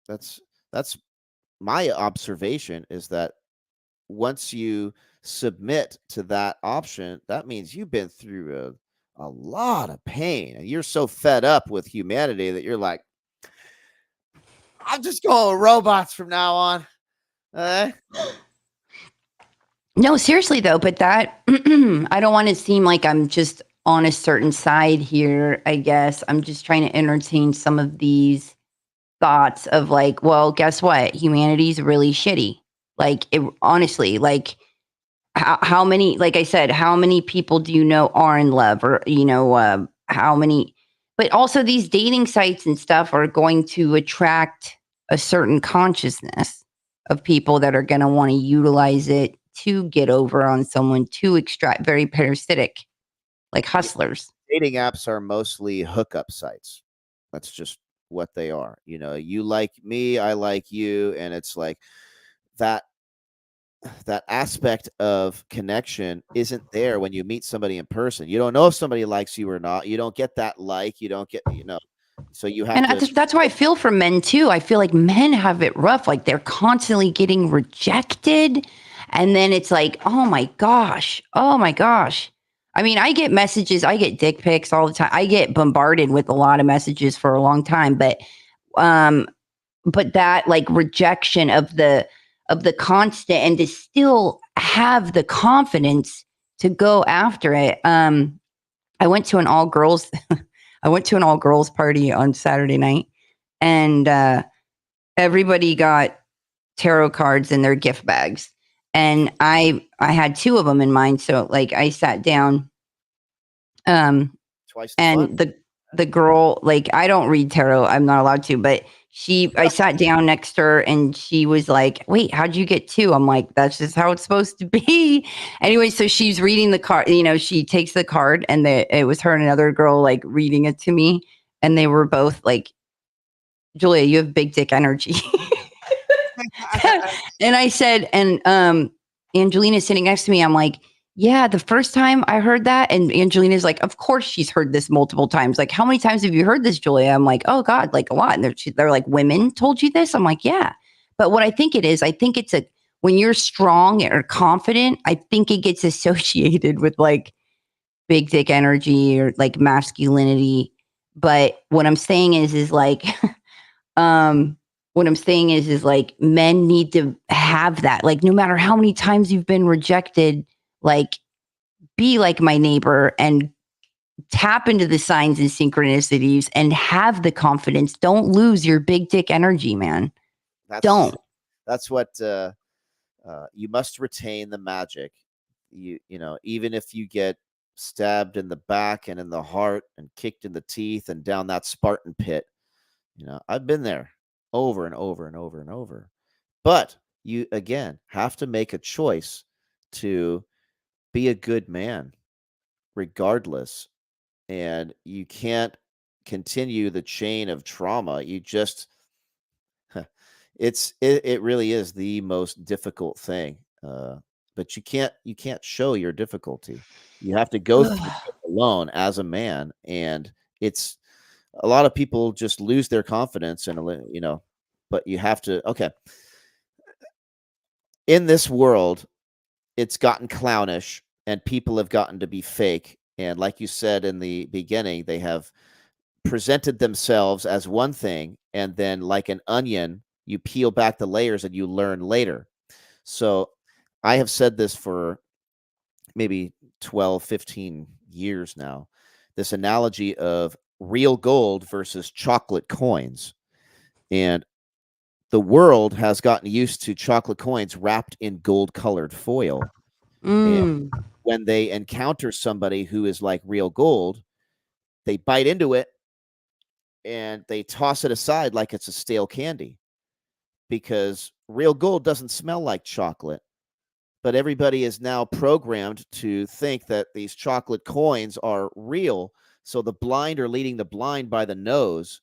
that's that's my observation, is that once you submit to that option, that means you've been through a lot of pain and you're so fed up with humanity that you're like, I'm just going with robots from now on. No, seriously though, but that I don't want to seem like I'm just on a certain side here, I guess. I'm just trying to entertain some of these thoughts of like, well, guess what? Humanity's really shitty. Like honestly, like how many, like I said, how many people do you know are in love, or how many, but also these dating sites and stuff are going to attract a certain consciousness of people that are going to want to utilize it to get over on someone, to extract, very parasitic, like hustlers. Dating apps are mostly hookup sites. That's just what they are. You like me, I like you, and it's like that aspect of connection isn't there when you meet somebody in person. You don't know if somebody likes you or not. You don't get that like, you don't get, so you have And to. that's why I feel for men too. I feel like men have it rough. Like they're constantly getting rejected. And then it's like, oh my gosh. Oh my gosh. I mean, I get messages, I get dick pics all the time. I get bombarded with a lot of messages for a long time. But that like rejection of the constant, and to still have the confidence to go after it. I went to an all girls party on Saturday night, and everybody got tarot cards in their gift bags, and I had two of them in mind. So like I sat down, Twice the and fun. the girl, like, I don't read tarot, I'm not allowed to, but I sat down next to her, and she was like, wait, how'd you get two? I'm like, that's just how it's supposed to be. Anyway, so she's reading the card, she takes the card, and it was her and another girl like reading it to me, and they were both like, Julia, you have big dick energy. And I said, and Angelina's sitting next to me, I'm like, yeah, the first time I heard that, and Angelina's like, of course she's heard this multiple times. Like, how many times have you heard this, Julia? I'm like, oh God, like a lot. And they're like, women told you this? I'm like, yeah. But what I think it is, I think it's when you're strong or confident, I think it gets associated with like big dick energy or like masculinity. But what I'm saying is like, what I'm saying is like men need to have that. Like, no matter how many times you've been rejected, like, be like my neighbor and tap into the signs and synchronicities and have the confidence. Don't lose your big dick energy, man. Don't. That's what you must retain the magic. Even if you get stabbed in the back and in the heart and kicked in the teeth and down that Spartan pit, I've been there over and over and over and over. But you, again, have to make a choice to be a good man regardless. And you can't continue the chain of trauma. You just, it really is the most difficult thing. But you can't show your difficulty. You have to go through it alone as a man. And it's, a lot of people just lose their confidence and, but you have to, okay. In this world, it's gotten clownish and people have gotten to be fake. And like you said in the beginning, they have presented themselves as one thing. And then like an onion, you peel back the layers and you learn later. So I have said this for maybe 12, 15 years now, this analogy of real gold versus chocolate coins. And the world has gotten used to chocolate coins wrapped in gold colored foil. And when they encounter somebody who is like real gold, they bite into it and they toss it aside like it's a stale candy, because real gold doesn't smell like chocolate. But everybody is now programmed to think that these chocolate coins are real. So the blind are leading the blind by the nose.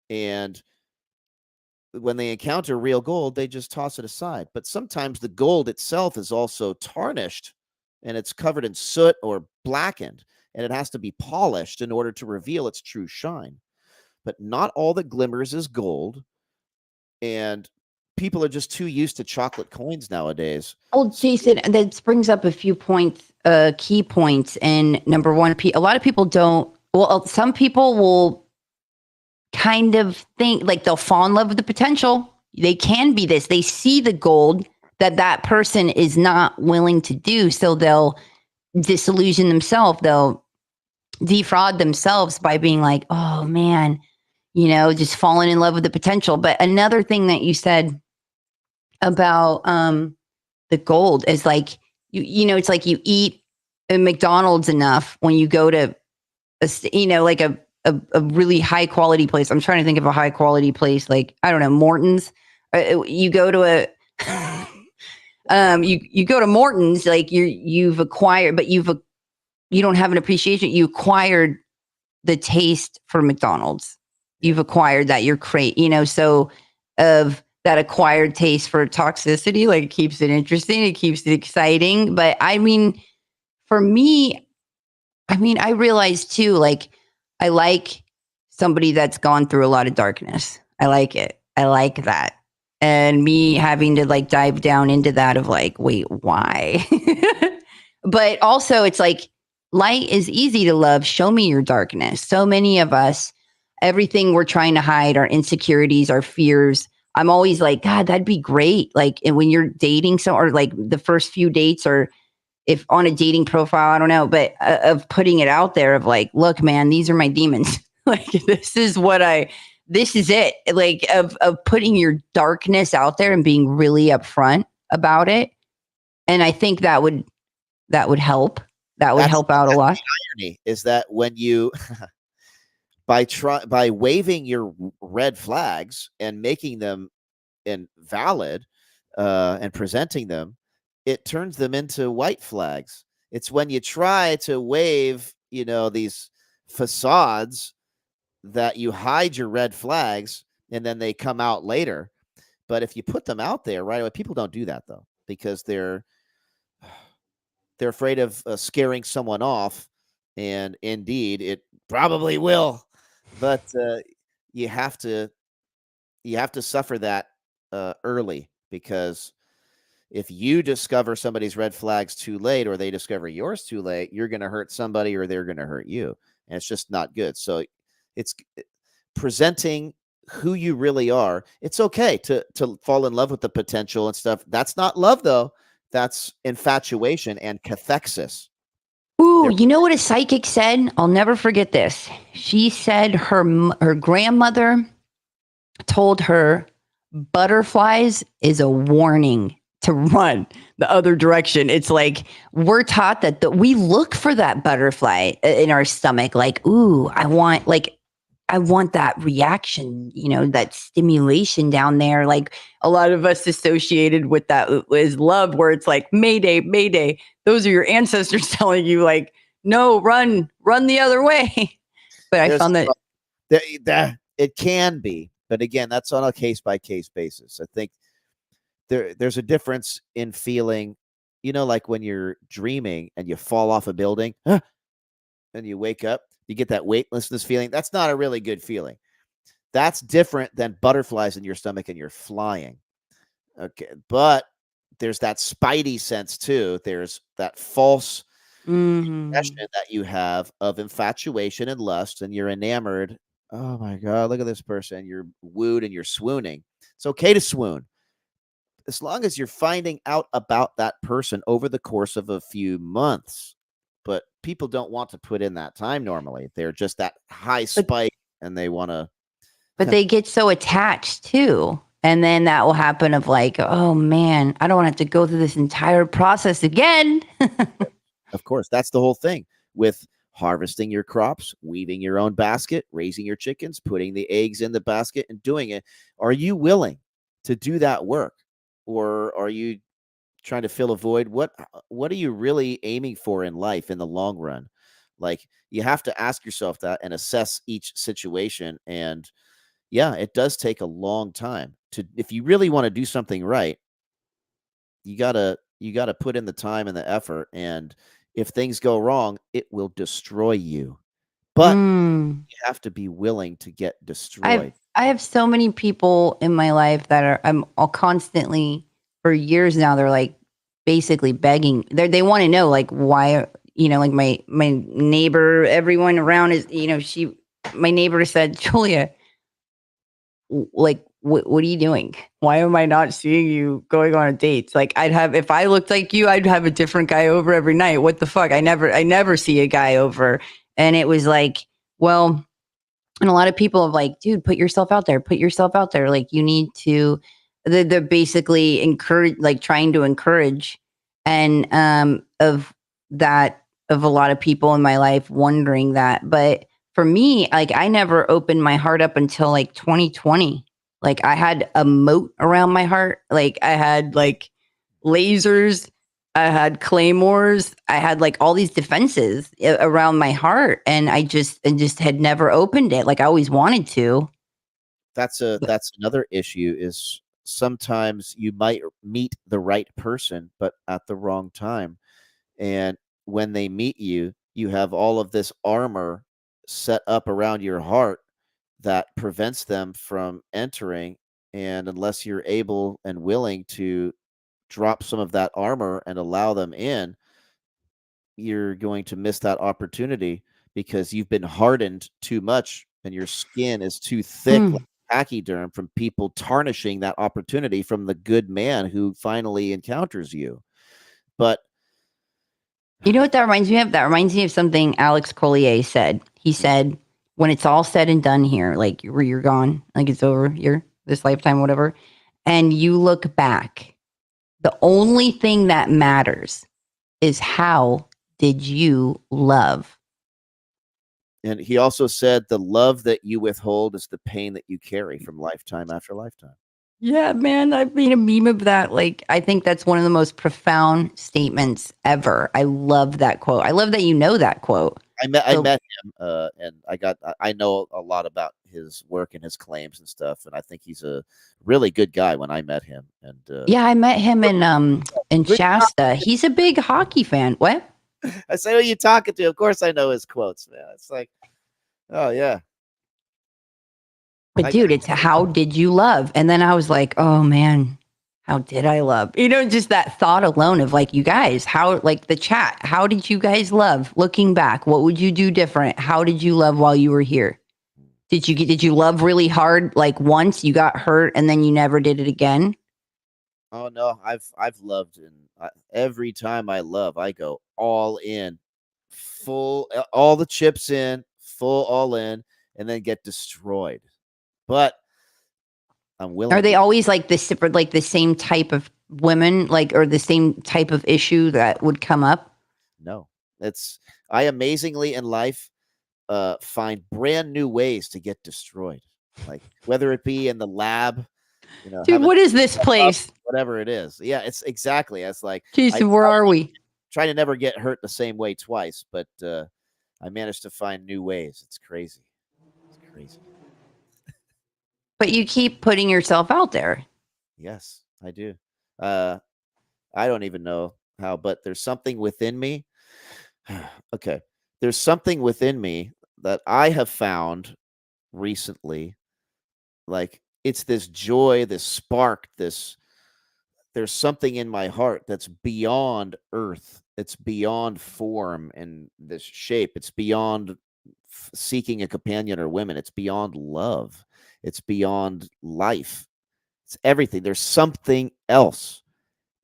And when they encounter real gold, they just toss it aside. But sometimes the gold itself is also tarnished and it's covered in soot or blackened, and it has to be polished in order to reveal its true shine. But not all that glimmers is gold. And people are just too used to chocolate coins nowadays. Well, Jason, that brings up a few points, key points. And number one, a lot of people don't. Well, some people will kind of think like they'll fall in love with the potential. They can be this. They see the gold that person is not willing to do. So they'll disillusion themselves. They'll defraud themselves by being like, oh man, just falling in love with the potential. But another thing that you said about the gold is like, it's like you eat at McDonald's enough when you go to like a a really high quality place. I'm trying to think of a high quality place, like, I don't know, Morton's. You go to a you go to Morton's, like you've acquired, but you don't have an appreciation. You acquired the taste for McDonald's. You've acquired that. You're so of that acquired taste for toxicity, like, it keeps it interesting, it keeps it exciting. But I mean, for me, I realize too, like, I like somebody that's gone through a lot of darkness. I like it. I like that. And me having to, like, dive down into that of, like, wait, why? But also, it's like, light is easy to love. Show me your darkness. So many of us, everything we're trying to hide, our insecurities, our fears. I'm always like, God, that'd be great. Like, and when you're dating or like the first few dates, or if on a dating profile, I don't know, but of putting it out there of like, look, man, these are my demons. Like, this is it. Like, of putting your darkness out there and being really upfront about it. And I think that would help. That would help out a lot. The irony is that when you by waving your red flags and making them invalid and presenting them, it turns them into white flags. It's when you try to wave, these facades, that you hide your red flags and then they come out later. But if you put them out there right away, people don't do that though, because they're afraid of scaring someone off. And indeed, it probably will. But you have to suffer that early, because if you discover somebody's red flags too late, or they discover yours too late, you're going to hurt somebody, or they're going to hurt you. And it's just not good. So it's presenting who you really are. It's okay to fall in love with the potential and stuff. That's not love, though. That's infatuation and cathexis. Ooh, you know what a psychic said? I'll never forget this. She said her grandmother told her butterflies is a warning to run the other direction. It's like, we're taught that we look for that butterfly in our stomach. Like, ooh, I want that reaction, that stimulation down there. Like, a lot of us associated with that is love, where it's like, Mayday, Mayday. Those are your ancestors telling you, like, no, run the other way. But I found that it can be, but again, that's on a case by case basis. I think there's a difference in feeling, like when you're dreaming and you fall off a building, and you wake up, you get that weightlessness feeling. That's not a really good feeling. That's different than butterflies in your stomach and you're flying. Okay. But there's that spidey sense too. There's that false impression that you have of infatuation and lust, and you're enamored. Oh my God, look at this person. You're wooed and you're swooning. It's okay to swoon, as long as you're finding out about that person over the course of a few months. But people don't want to put in that time normally. They're just that high spike, and they want to. But they get so attached too. And then that will happen of like, oh man, I don't want to have to go through this entire process again. Of course, that's the whole thing with harvesting your crops, weaving your own basket, raising your chickens, putting the eggs in the basket and doing it. Are you willing to do that work? Or are you trying to fill a void? What are you really aiming for in life in the long run? Like, you have to ask yourself that and assess each situation. And yeah, it does take a long time if you really want to do something right, you gotta put in the time and the effort. And if things go wrong, it will destroy you. But you have to be willing to get destroyed. I have so many people in my life that I'm all constantly, for years now, they're like basically begging. They want to know, like, why, like my neighbor, everyone around is, my neighbor said, Julia, like, what are you doing? Why am I not seeing you going on dates? Like, if I looked like you, I'd have a different guy over every night. What the fuck? I never see a guy over. And it was like, well, and a lot of people have like, dude, put yourself out there. Like, you need to, they're basically trying to encourage. And of a lot of people in my life wondering that. But for me, like I never opened my heart up until like 2020. Like I had a moat around my heart. Like I had like lasers, I had claymores, I had like all these defenses around my heart, and I just had never opened it. Like I always wanted to. That's another issue is sometimes you might meet the right person, but at the wrong time. And when they meet you, you have all of this armor set up around your heart that prevents them from entering. And unless you're able and willing to drop some of that armor and allow them in, you're going to miss that opportunity because you've been hardened too much and your skin is too thick, like pachyderm, from people tarnishing that opportunity from the good man who finally encounters you. But you know what that reminds me of? That reminds me of something Alex Collier said. He said, when it's all said and done here, like where you're gone, like it's over here, this lifetime, whatever, and you look back, the only thing that matters is how did you love? and he also said the love that you withhold is the pain that you carry from lifetime after lifetime. Yeah, man, I've made a meme of that. Like, I think that's one of the most profound statements ever. I love that quote. I love that you know that quote. I met him, and I know a lot about his work and his claims and stuff, and I think he's a really good guy when I met him. And yeah, I met him in Shasta. He's a big hockey fan. What? I say, who are you talking to? Of course, I know his quotes, man. It's like, oh yeah. But dude, it's how did you love? And then I was like, oh man, how did I love? You know, just that thought alone of like, you guys, how, like the chat, how did you guys love? Looking back, what would you do different? How did you love while you were here? Did you love really hard like once you got hurt and then you never did it again? Oh no, I've loved, and every time I love, I go all in, full, all the chips in, full all in, and then get destroyed. But I'm willing. Are they always like this, like the same type of women, like, or the same type of issue that would come up? No, I amazingly in life find brand new ways to get destroyed, like whether it be in the lab, Dude, what is this place? whatever it is. Yeah, it's exactly. It's like, Jason, where are we? Try to never get hurt the same way twice, but I managed to find new ways. It's crazy. It's crazy. But you keep putting yourself out there. Yes, I do. I don't even know how, but there's something within me. Okay. There's something within me that I have found recently. Like, it's this joy, this spark, there's something in my heart that's beyond earth. It's beyond form and this shape. It's beyond seeking a companion or women. It's beyond love. It's beyond life. It's everything. There's something else.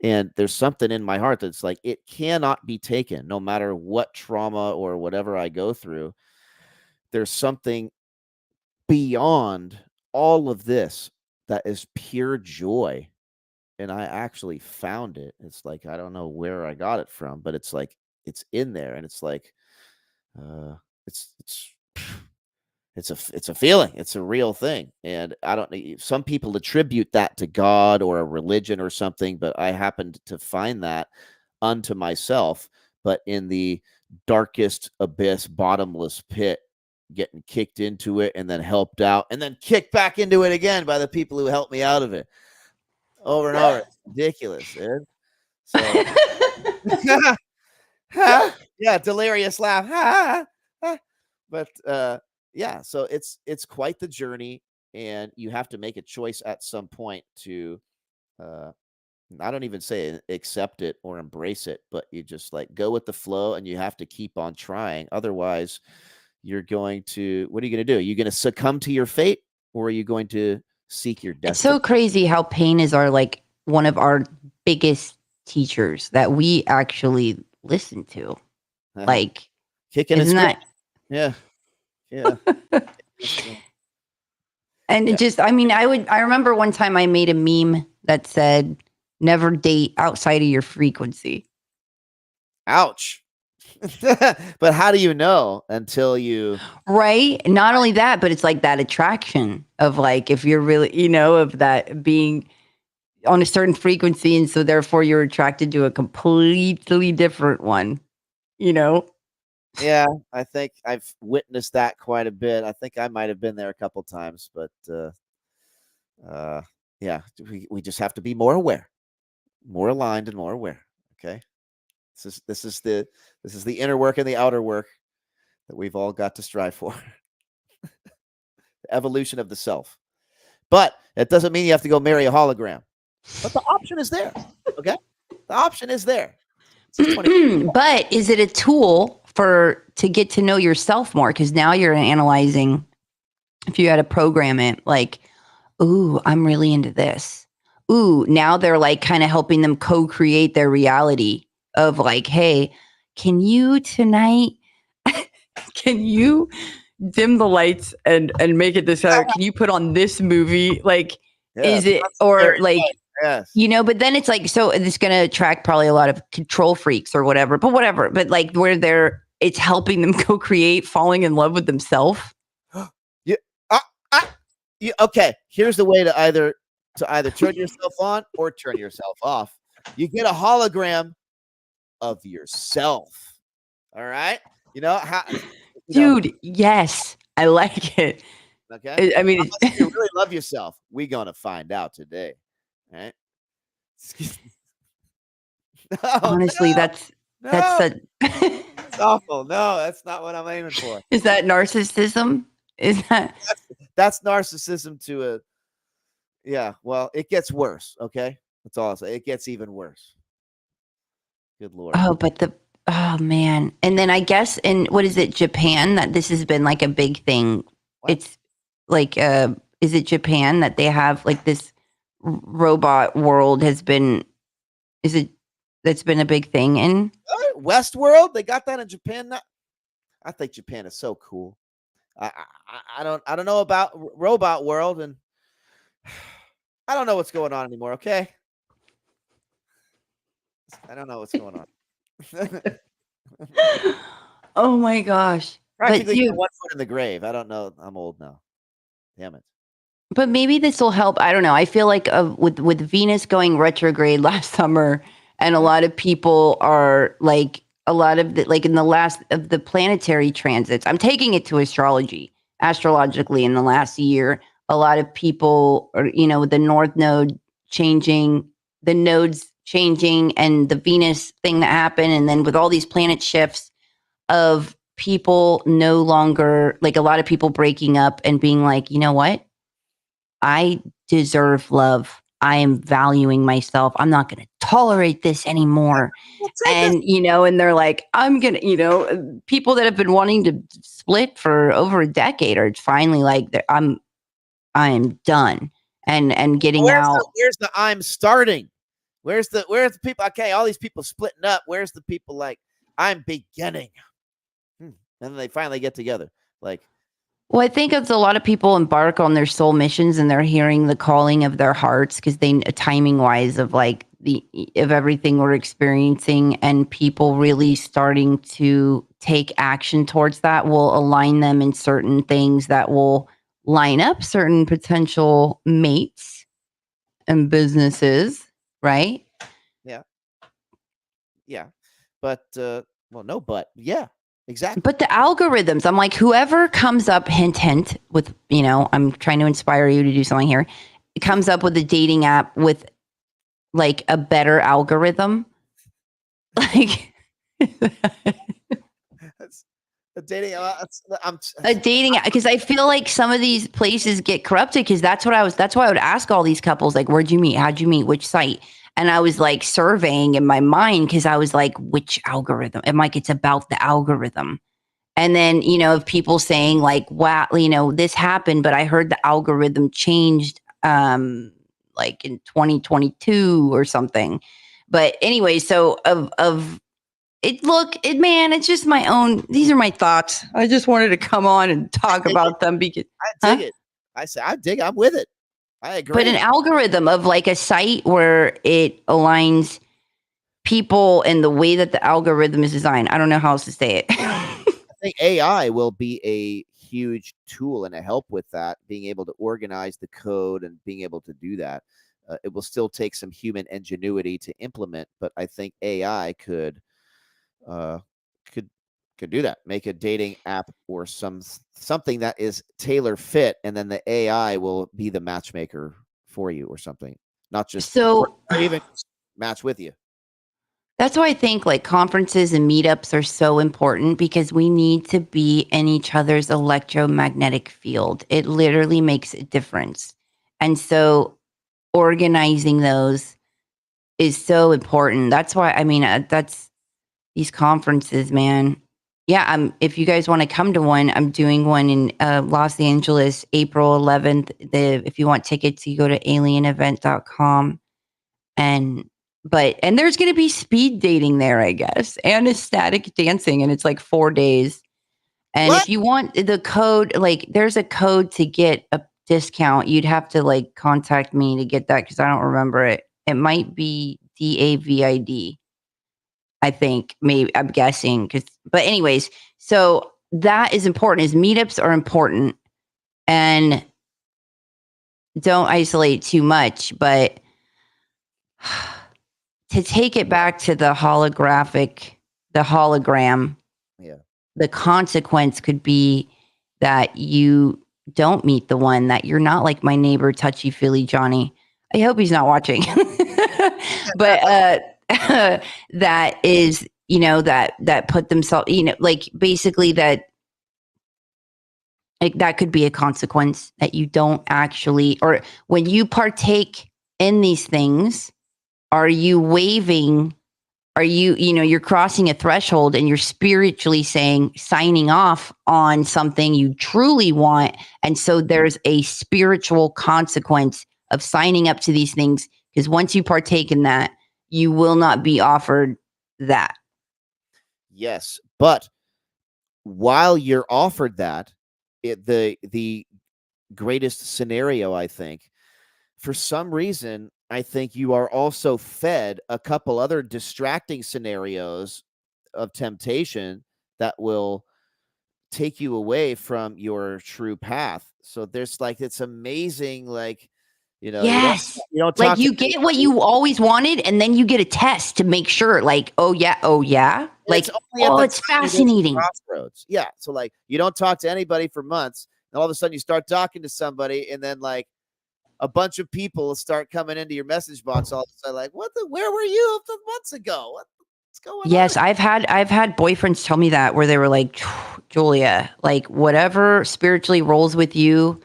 And there's something in my heart that's like, it cannot be taken no matter what trauma or whatever I go through. There's something beyond all of this that is pure joy. And I actually found it. It's like, I don't know where I got it from, but it's like, it's in there. And it's like, it's it's a feeling. It's a real thing. And I don't know. Some people attribute that to God or a religion or something, but I happened to find that unto myself, but in the darkest abyss, bottomless pit, getting kicked into it and then helped out and then kicked back into it again by the people who helped me out of it over and over. It's ridiculous, dude. So yeah, delirious laugh. But yeah, so it's quite the journey, and you have to make a choice at some point to I don't even say accept it or embrace it, but you just like go with the flow, and you have to keep on trying. Otherwise, you're going to, what are you going to do? Are you going to succumb to your fate, or are you going to seek your destiny? It's so crazy how pain is our like one of our biggest teachers that we actually listen to. Like, kicking isn't that? Yeah. And it just, I mean, I remember one time I made a meme that said, never date outside of your frequency. Ouch. But how do you know until you? Right? Not only that, but it's like that attraction of like if you're really, of that being on a certain frequency, and so therefore you're attracted to a completely different one, you know? Yeah, I think I've witnessed that quite a bit. I think I might have been there a couple times, but yeah, we just have to be more aware, more aligned, and more aware. Okay, this is the inner work and the outer work that we've all got to strive for. The evolution of the self. But it doesn't mean you have to go marry a hologram. But the option is there. Okay, the option is there. But is it a tool to get to know yourself more? Because now you're analyzing. If you had to program it, like, ooh, I'm really into this. Ooh, now they're like kind of helping them co-create their reality of like, hey, can you tonight? Can you dim the lights and make it this? Can you put on this movie? Like, is it or like? Yes. But then it's like, so it's going to attract probably a lot of control freaks or whatever, but like where it's helping them co-create falling in love with themselves. Yeah. Okay. Here's the way to either turn yourself on or turn yourself off. You get a hologram of yourself. All right. You know how, dude. Yes. I like it. Okay. I mean, if you really love yourself, we're going to find out today. All right. Honestly, that's it's awful. No, that's not what I'm aiming for. Is that narcissism? Is that's narcissism to a? Yeah. Well, it gets worse. Okay, that's all I'll say. It gets even worse. Good Lord. Oh man. And then I guess in what is it, Japan, that this has been like a big thing. What? It's like is it Japan that they have like this robot world that's been a big thing in Westworld? They got that in Japan now? I think Japan is so cool. I don't know about robot world, and I don't know what's going on anymore, okay? I don't know what's going on. Oh my gosh. Practically one foot in the grave. I don't know. I'm old now. Damn it. But maybe this will help. I don't know. I feel like with Venus going retrograde last summer, and a lot of people are like a lot of the like in the last of the planetary transits. I'm taking it to astrologically in the last year. A lot of people are, with the North Node changing, the nodes changing, and the Venus thing that happened, and then with all these planet shifts of people no longer, like a lot of people breaking up and being like, you know what? I deserve love. I am valuing myself. I'm not going to tolerate this anymore. And, and they're like, I'm going to, people that have been wanting to split for over a decade are finally like, I am done and getting out. Where's the I'm starting? Where's the people? Okay, all these people splitting up. Where's the people like, I'm beginning? And then they finally get together. Like, well, I think it's a lot of people embark on their soul missions and they're hearing the calling of their hearts because they timing wise of like of everything we're experiencing, and people really starting to take action towards that will align them in certain things that will line up certain potential mates and businesses, right? Yeah. Yeah. But no, but yeah. Exactly. But the algorithms, I'm like, whoever comes up, hint, with, I'm trying to inspire you to do something here. It comes up with a dating app with like a better algorithm. Like a dating because I feel like some of these places get corrupted because that's why I would ask all these couples, like, where'd you meet? How'd you meet? Which site? And I was like surveying in my mind because I was like, which algorithm? I'm like, it's about the algorithm. And then, of people saying like, wow, this happened, but I heard the algorithm changed like in 2022 or something. But anyway, so it's just my own, these are my thoughts. I just wanted to come on and talk about them because I dig it. I dig, I'm with it. I agree. But an algorithm of like a site where it aligns people and the way that the algorithm is designed. I don't know how else to say it. I think AI will be a huge tool and a help with that, being able to organize the code and being able to do that. It will still take some human ingenuity to implement, but I think AI uh, could do that. Make a dating app or something that is tailor fit, and then the AI will be the matchmaker for you or something, not just So or even match with you. that's why I think like conferences and meetups are so important because we need to be in each other's electromagnetic field. It literally makes a difference. And so organizing those is so important. That's why I mean that's these conferences, man. Yeah, if you guys want to come to one, I'm doing one in Los Angeles, April 11th. If you want tickets, you go to alienevent.com. And and there's going to be speed dating there, I guess, and ecstatic dancing, and it's like 4 days. And What? if you want the code, like there's a code to get a discount. You'd have to like contact me to get that because I don't remember it. It might be DAVID. I think maybe I'm guessing but anyways, so that is important. Is meetups are important and don't isolate too much, but to take it back to the hologram, Yeah. the consequence could be that you don't meet the one, that you're not like my neighbor, touchy feely Johnny. I hope he's not watching, but that is, that put themselves, like basically that like, that could be a consequence that you don't actually, or when you partake in these things, are you waving? Are you're crossing a threshold and you're spiritually signing off on something you truly want. And so there's a spiritual consequence of signing up to these things because once you partake in that, you will not be offered that. Yes, but while you're offered that, the greatest scenario, I think, for some reason, I think you are also fed a couple other distracting scenarios of temptation that will take you away from your true path. So there's like it's amazing, like Yes. you don't Like talk to you get what anybody, you always wanted, and then you get a test to make sure, like, oh yeah, oh yeah. and it's Like, only at oh, the it's time you hit the fascinating. crossroads. Yeah, so like you don't talk to anybody for months, and all of a sudden you start talking to somebody, and then like a bunch of people start coming into your message box all of a sudden, like, where were you months ago? What's going on? Yes, I've had boyfriends tell me that where they were like, Julia, like whatever spiritually rolls with you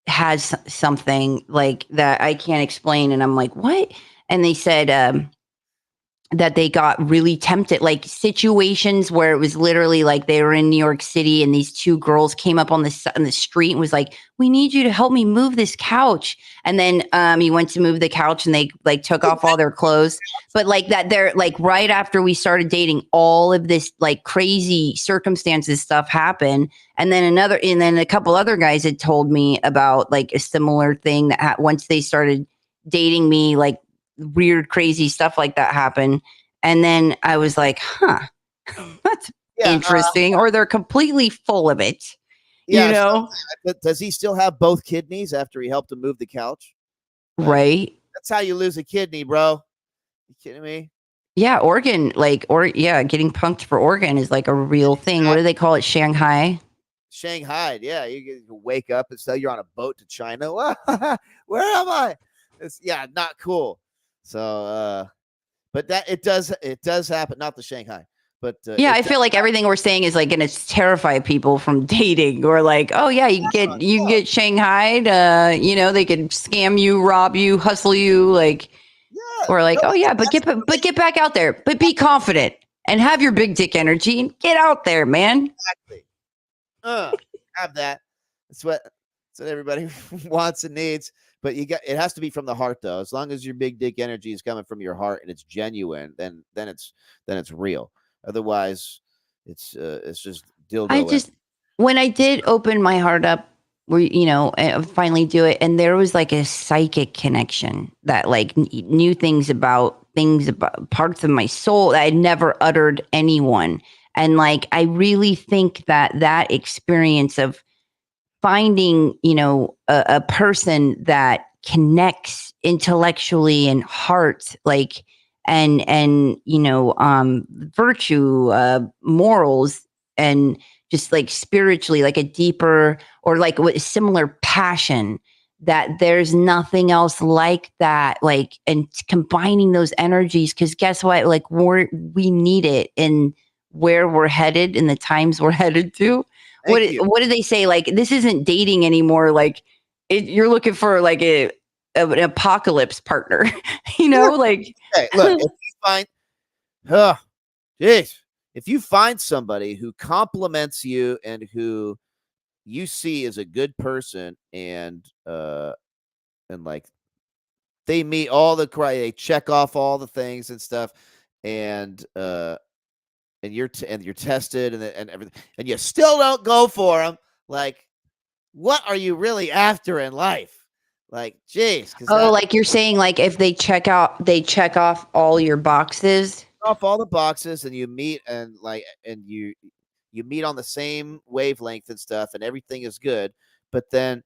has something like that I can't explain. And I'm like, what? And they said, that they got really tempted, like situations where it was literally like they were in New York City and these two girls came up on the street and was like, "We need you to help me move this couch." And then he went to move the couch and they like took off all their clothes. But like that, they're like right after we started dating, all of this like crazy circumstances stuff happened. And then a couple other guys had told me about like a similar thing that once they started dating me, like weird, crazy stuff like that happen. And then I was like, huh, that's Yeah, interesting. Or they're completely full of it, you yeah. know? So, does he still have both kidneys after he helped him move the couch? Like, Right. that's how you lose a kidney, bro. You kidding me? Yeah. Getting punked for organ is like a real thing. What do they call it? Shanghai. Shanghai, yeah. You wake up and say you're on a boat to China. Where am I? It's not cool. So, but that it does happen. Not the Shanghai, but Yeah, I feel like everything we're saying is like going to terrify people from dating, or like, oh yeah, you get Shanghaied. They could scam you, rob you, hustle you, like, yeah. or like, No, oh yeah, but get back out there, but be confident and have your big dick energy and get out there, man. exactly. Have that. That's what everybody wants and needs. But it has to be from the heart, though. As long as your big dick energy is coming from your heart and it's genuine, then it's real. Otherwise, it's just dildo. When I did open my heart up, finally do it, and there was like a psychic connection that like knew things about things about parts of my soul that I'd never uttered anyone. And like, I really think that experience of finding, a person that connects intellectually and heart, like, and virtue, morals, and just like spiritually, like a deeper or like with similar passion, that there's nothing else like that, like, and combining those energies, because guess what, like, we need it in where we're headed in the times we're headed to. Thank you. What do they say? Like, this isn't dating anymore. Like, you're looking for like an apocalypse partner, Yeah. like. Hey, look, if you find, oh, jeez, if you find somebody who compliments you and who you see as a good person, and like they meet all the criteria, they check off all the things and stuff, and and you're tested and everything, and you still don't go for them. Like, what are you really after in life? Like, geez, because Oh, that like you're saying, like if they check off all your boxes. off all the boxes, and you meet, and like, and you meet on the same wavelength and stuff, and everything is good, but then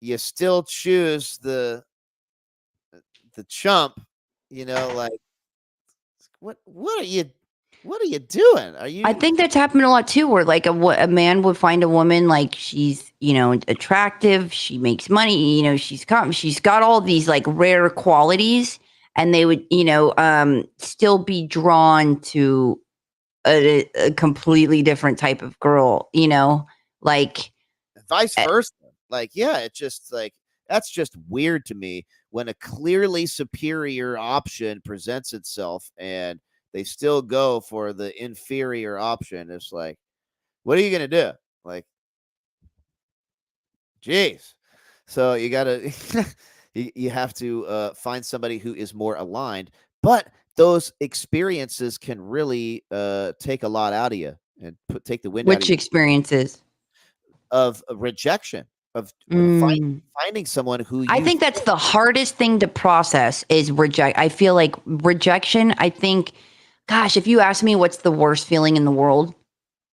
you still choose the chump, like, what are you doing? Are I you think that's happened a lot too, where like a man would find a woman, like she's, attractive, she makes money, she's got all these like rare qualities, and they would, still be drawn to a completely different type of girl, like. vice eh, versa? Like, yeah, it's just like, that's just weird to me when a clearly superior option presents itself and they still go for the inferior option. It's like, what are you gonna do? Like, geez. So you gotta you have to find somebody who is more aligned, but those experiences can really take a lot out of you and take the wind out of which you, experiences? of rejection, of Mm. finding someone who I you think that's the hardest thing to process is reject. I feel like rejection, I think, gosh, if you ask me what's the worst feeling in the world,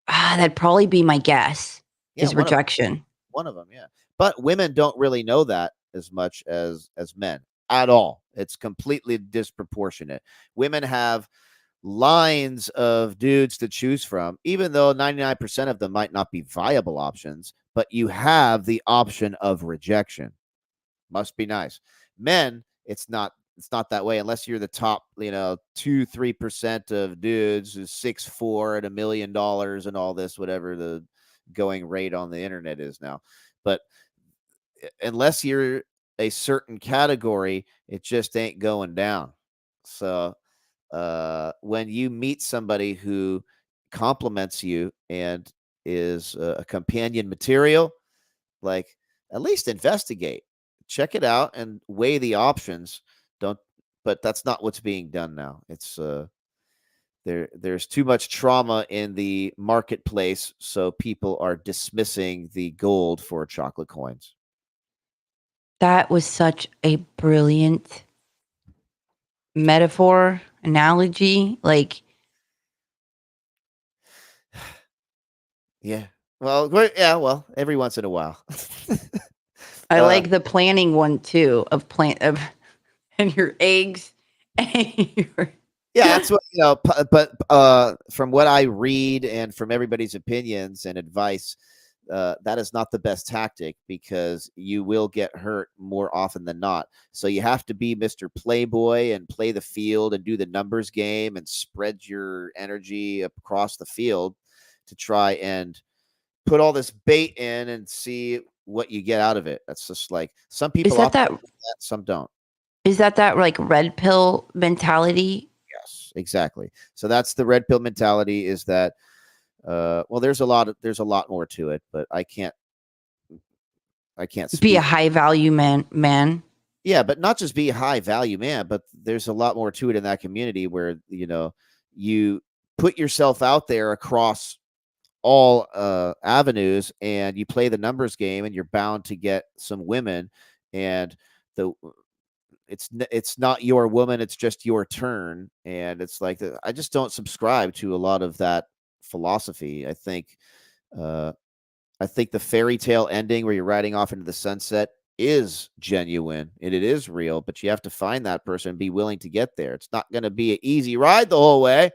that'd probably be my guess, yeah, is rejection. one of them, yeah. But women don't really know that as much as men at all. It's completely disproportionate. Women have lines of dudes to choose from, even though 99% of them might not be viable options, but you have the option of rejection. Must be nice. Men, it's not that way unless you're the top, 2-3% of dudes who's 6'4" and $1 million and all this, whatever the going rate on the internet is now. But unless you're a certain category, it just ain't going down. So when you meet somebody who compliments you and is a companion material, like, at least investigate, check it out, and weigh the options. Don't, but that's not what's being done now. It's there's too much trauma in the marketplace, so people are dismissing the gold for chocolate coins. That was such a brilliant metaphor, analogy. Like, Yeah. Well, well, every once in a while. I uh, like the planning one too, of and your eggs and your. yeah, that's what, but from what I read and from everybody's opinions and advice, that is not the best tactic because you will get hurt more often than not. So you have to be Mr. Playboy and play the field and do the numbers game and spread your energy across the field to try and put all this bait in and see what you get out of it. That's just like, some Is people that operate like that, some don't. is that like red pill mentality? Yes, exactly. So that's the red pill mentality, is that well, there's a lot more to it, but I can't Be a speak. high value man. Yeah, but not just be a high value man, but there's a lot more to it in that community where, you put yourself out there across all avenues, and you play the numbers game, and you're bound to get some women, and the it's not your woman, it's just your turn. And it's like I just don't subscribe to a lot of that philosophy. I think the fairy tale ending where you're riding off into the sunset is genuine and it is real, but you have to find that person and be willing to get there. It's not going to be an easy ride the whole way,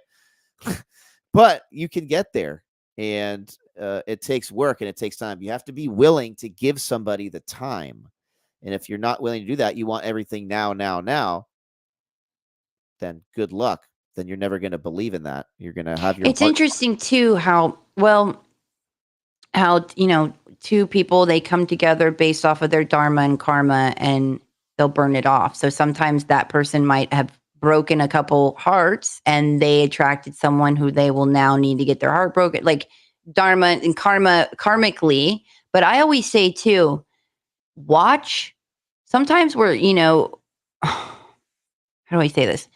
but you can get there. And it takes work and it takes time. You have to be willing to give somebody the time. And if you're not willing to do that, you want everything now, then good luck. Then you're never going to believe in that. You're going to have your It's heart. interesting too how two people, they come together based off of their dharma and karma, and they'll burn it off. So sometimes that person might have broken a couple hearts and they attracted someone who they will now need to get their heart broken, like dharma and karma karmically. But I always say too, watch. Sometimes we're, how do I say this?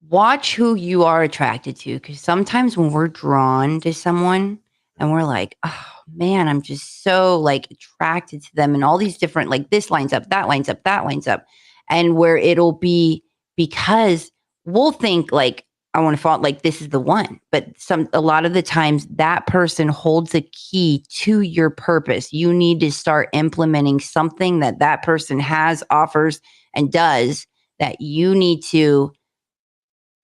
Watch who you are attracted to, because sometimes when we're drawn to someone and we're like, oh man, I'm just so like attracted to them, and all these different, like, this lines up, that lines up, that lines up, and where it'll be because we'll think like, I want to fall, like this is the one, but a lot of the times that person holds a key to your purpose. You need to start implementing something that person has, offers, and does, that you need to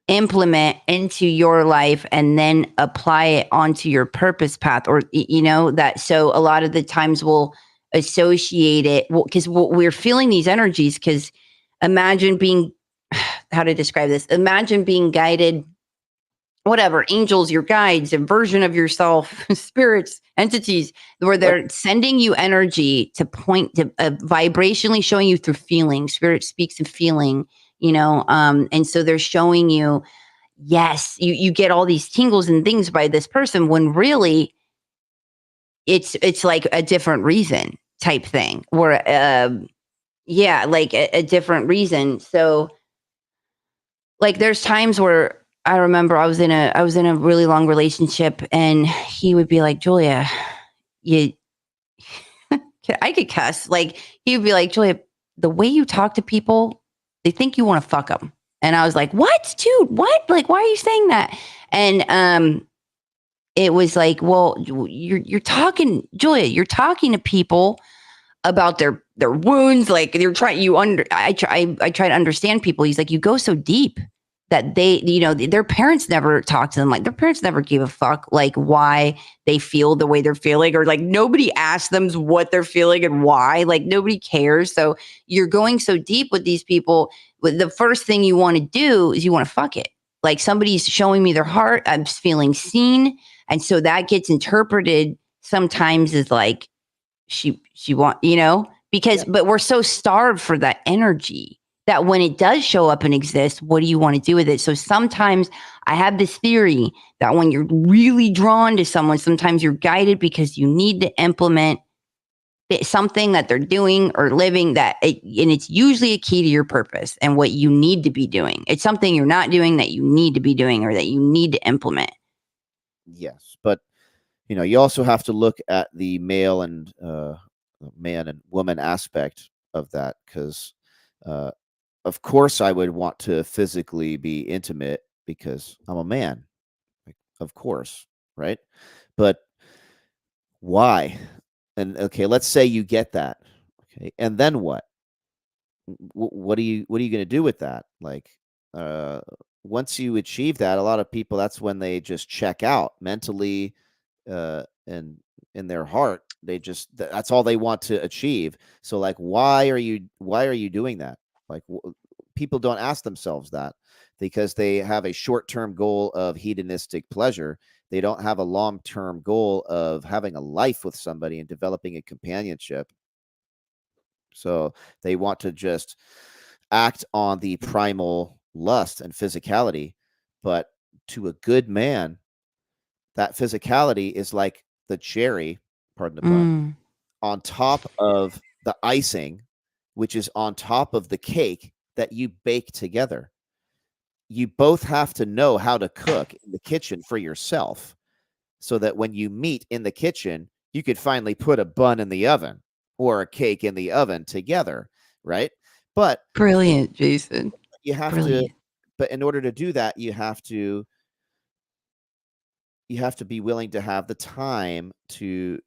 implement into your life and then apply it onto your purpose path, or that. So a lot of the times we'll associate it because we're feeling these energies, because imagine being how to describe this, imagine being guided, whatever, angels, your guides, a version of yourself, spirits, entities, where they're sending you energy to point to vibrationally showing you through feeling. Spirit speaks of feeling, and so they're showing you, yes, you get all these tingles and things by this person, when really it's like a different reason type thing, where like a different reason. So like there's times where I remember I was in a really long relationship, and he would be like, Julia, you I could cuss. Like, he would be like, Julia, the way you talk to people, they think you want to fuck them. And I was like, what, dude? What? Like, why are you saying that? And it was like, well, you're talking, Julia, you're talking to people about their wounds. Like, I try to understand people. He's like, you go so deep that they, their parents never talked to them. Like, their parents never gave a fuck, like, why they feel the way they're feeling, or like nobody asked them what they're feeling and why. Like, nobody cares. So you're going so deep with these people. The first thing you want to do is you want to fuck it. Like, somebody's showing me their heart. I'm feeling seen. And so that gets interpreted sometimes as like, she want, because, but we're so starved for that energy that when it does show up and exist, what do you want to do with it? So sometimes I have this theory that when you're really drawn to someone, sometimes you're guided because you need to implement something that they're doing or living, and it's usually a key to your purpose and what you need to be doing. It's something you're not doing that you need to be doing, or that you need to implement. Yes, but you also have to look at the male and man and woman aspect of that, because of course I would want to physically be intimate because I'm a man, of course, right? But why? And okay, let's say you get that, okay, and then what? What are you going to do with that? Like, once you achieve that, a lot of people, that's when they just check out mentally, and in their heart, they just that's all they want to achieve. So like, why are you doing that? Like, people don't ask themselves that, because they have a short-term goal of hedonistic pleasure. They don't have a long-term goal of having a life with somebody and developing a companionship. So they want to just act on the primal lust and physicality. But to a good man, that physicality is like the cherry, pardon the pun, on top of the icing, which is on top of the cake that you bake together. You both have to know how to cook in the kitchen for yourself, so that when you meet in the kitchen, you could finally put a bun in the oven or a cake in the oven together, right? But Brilliant, Jason. you have to, Brilliant. but in order to do that, you have to be willing to have the time to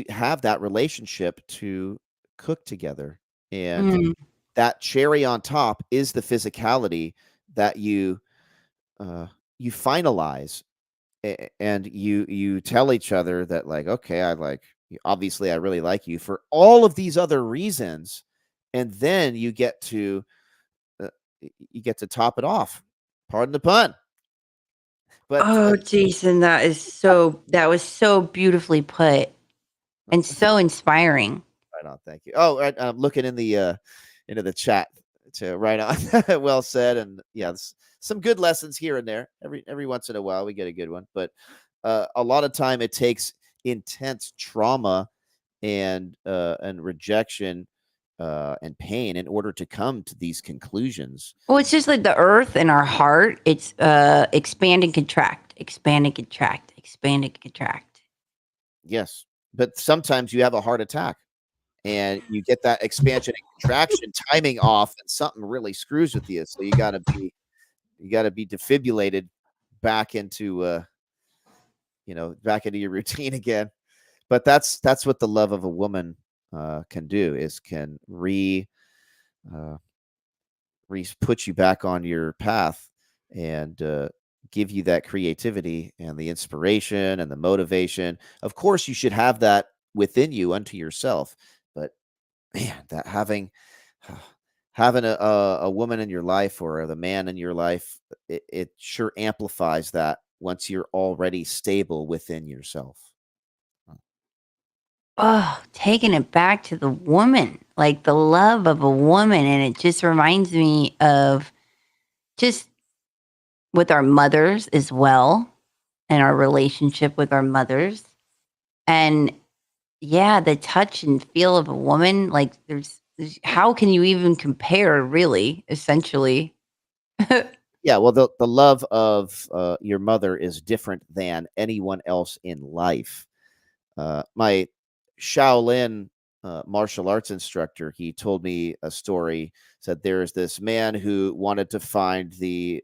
have that relationship, to cook together. And Mm. that cherry on top is the physicality that uh, you finalize, and you tell each other that, like, okay, I like you, obviously I really like you for all of these other reasons, and then uh, you get to top it off. Pardon the pun, but Oh, Jason, that was so beautifully put and so inspiring. right on. Thank you. Oh, right, I'm looking into the chat to right on. Well said. And yeah, some good lessons here and there. Every once in a while, we get a good one. But a lot of time, it takes intense trauma and rejection and pain in order to come to these conclusions. Well, it's just like the earth in our heart. It's expand and contract, expand and contract, expand and contract. Yes, but sometimes you have a heart attack, and you get that expansion and contraction timing off, and something really screws with you. So you got to be defibrillated back into back into your routine again. But that's what the love of a woman can do, is can uh, put you back on your path, and give you that creativity and the inspiration and the motivation. Of course, you should have that within you unto yourself, but man, that having a woman in your life, or the man in your life, it sure amplifies that once you're already stable within yourself. Oh, taking it back to the woman, like the love of a woman. And it just reminds me of just with our mothers as well, and our relationship with our mothers. And yeah, the touch and feel of a woman, like there's how can you even compare, really, essentially? Yeah, well, the love of your mother is different than anyone else in life. My Shaolin martial arts instructor, he told me a story. Said there's this man who wanted to find the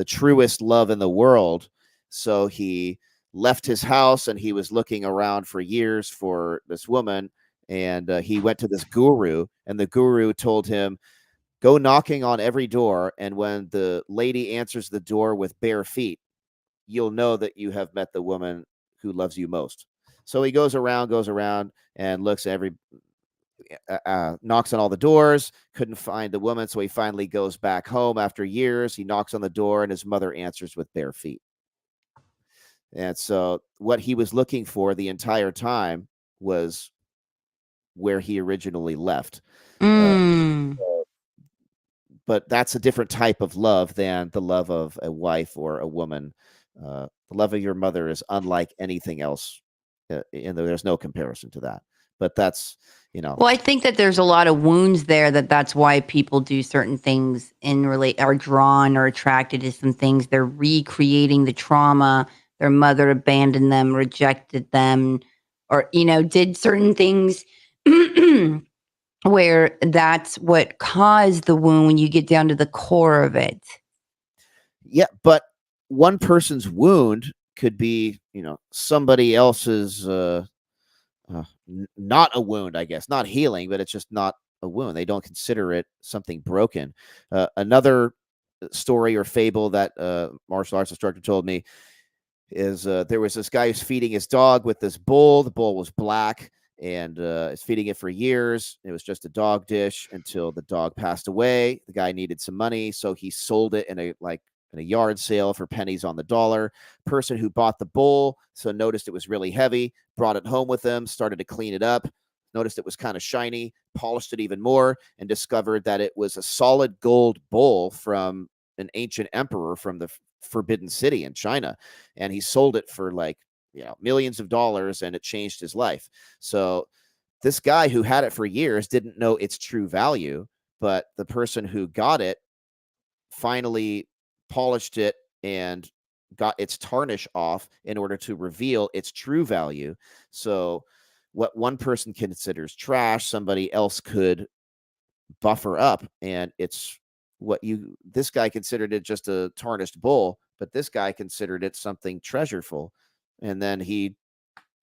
truest love in the world, so he left his house and he was looking around for years for this woman. And he went to this guru, and the guru told him, go knocking on every door, and when the lady answers the door with bare feet, you'll know that you have met the woman who loves you most. So he goes around and looks at knocks on all the doors, couldn't find the woman. So he finally goes back home after years. He knocks on the door, and his mother answers with bare feet. And so what he was looking for the entire time was where he originally left. Uh, Mm. but that's a different type of love than the love of a wife or a woman. The love of your mother is unlike anything else, and there's no comparison to that. But that's, you know, Well, I think that there's a lot of wounds there, that's why people do certain things in relate are drawn or attracted to some things. They're recreating the trauma. Their mother abandoned them, rejected them, or did certain things where that's what caused the wound when you get down to the core of it. yeah. But one person's wound could be, somebody else's, not a wound, I guess, not healing, but it's just not a wound. They don't consider it something broken. Another story or fable that martial arts instructor told me is there was this guy who's feeding his dog with this bowl. The bowl was black, and is feeding it for years. It was just a dog dish until the dog passed away. The guy needed some money, so he sold it in a yard sale for pennies on the dollar. Person who bought the bowl so noticed it was really heavy, brought it home with him, started to clean it up, noticed it was kind of shiny, polished it even more, and discovered that it was a solid gold bowl from an ancient emperor from the Forbidden City in China. And he sold it for like, millions of dollars, and it changed his life. So this guy who had it for years didn't know its true value, but the person who got it finally polished it and got its tarnish off in order to reveal its true value. So what one person considers trash, somebody else could buffer up, and this guy considered it just a tarnished bowl, but this guy considered it something treasureful, and then he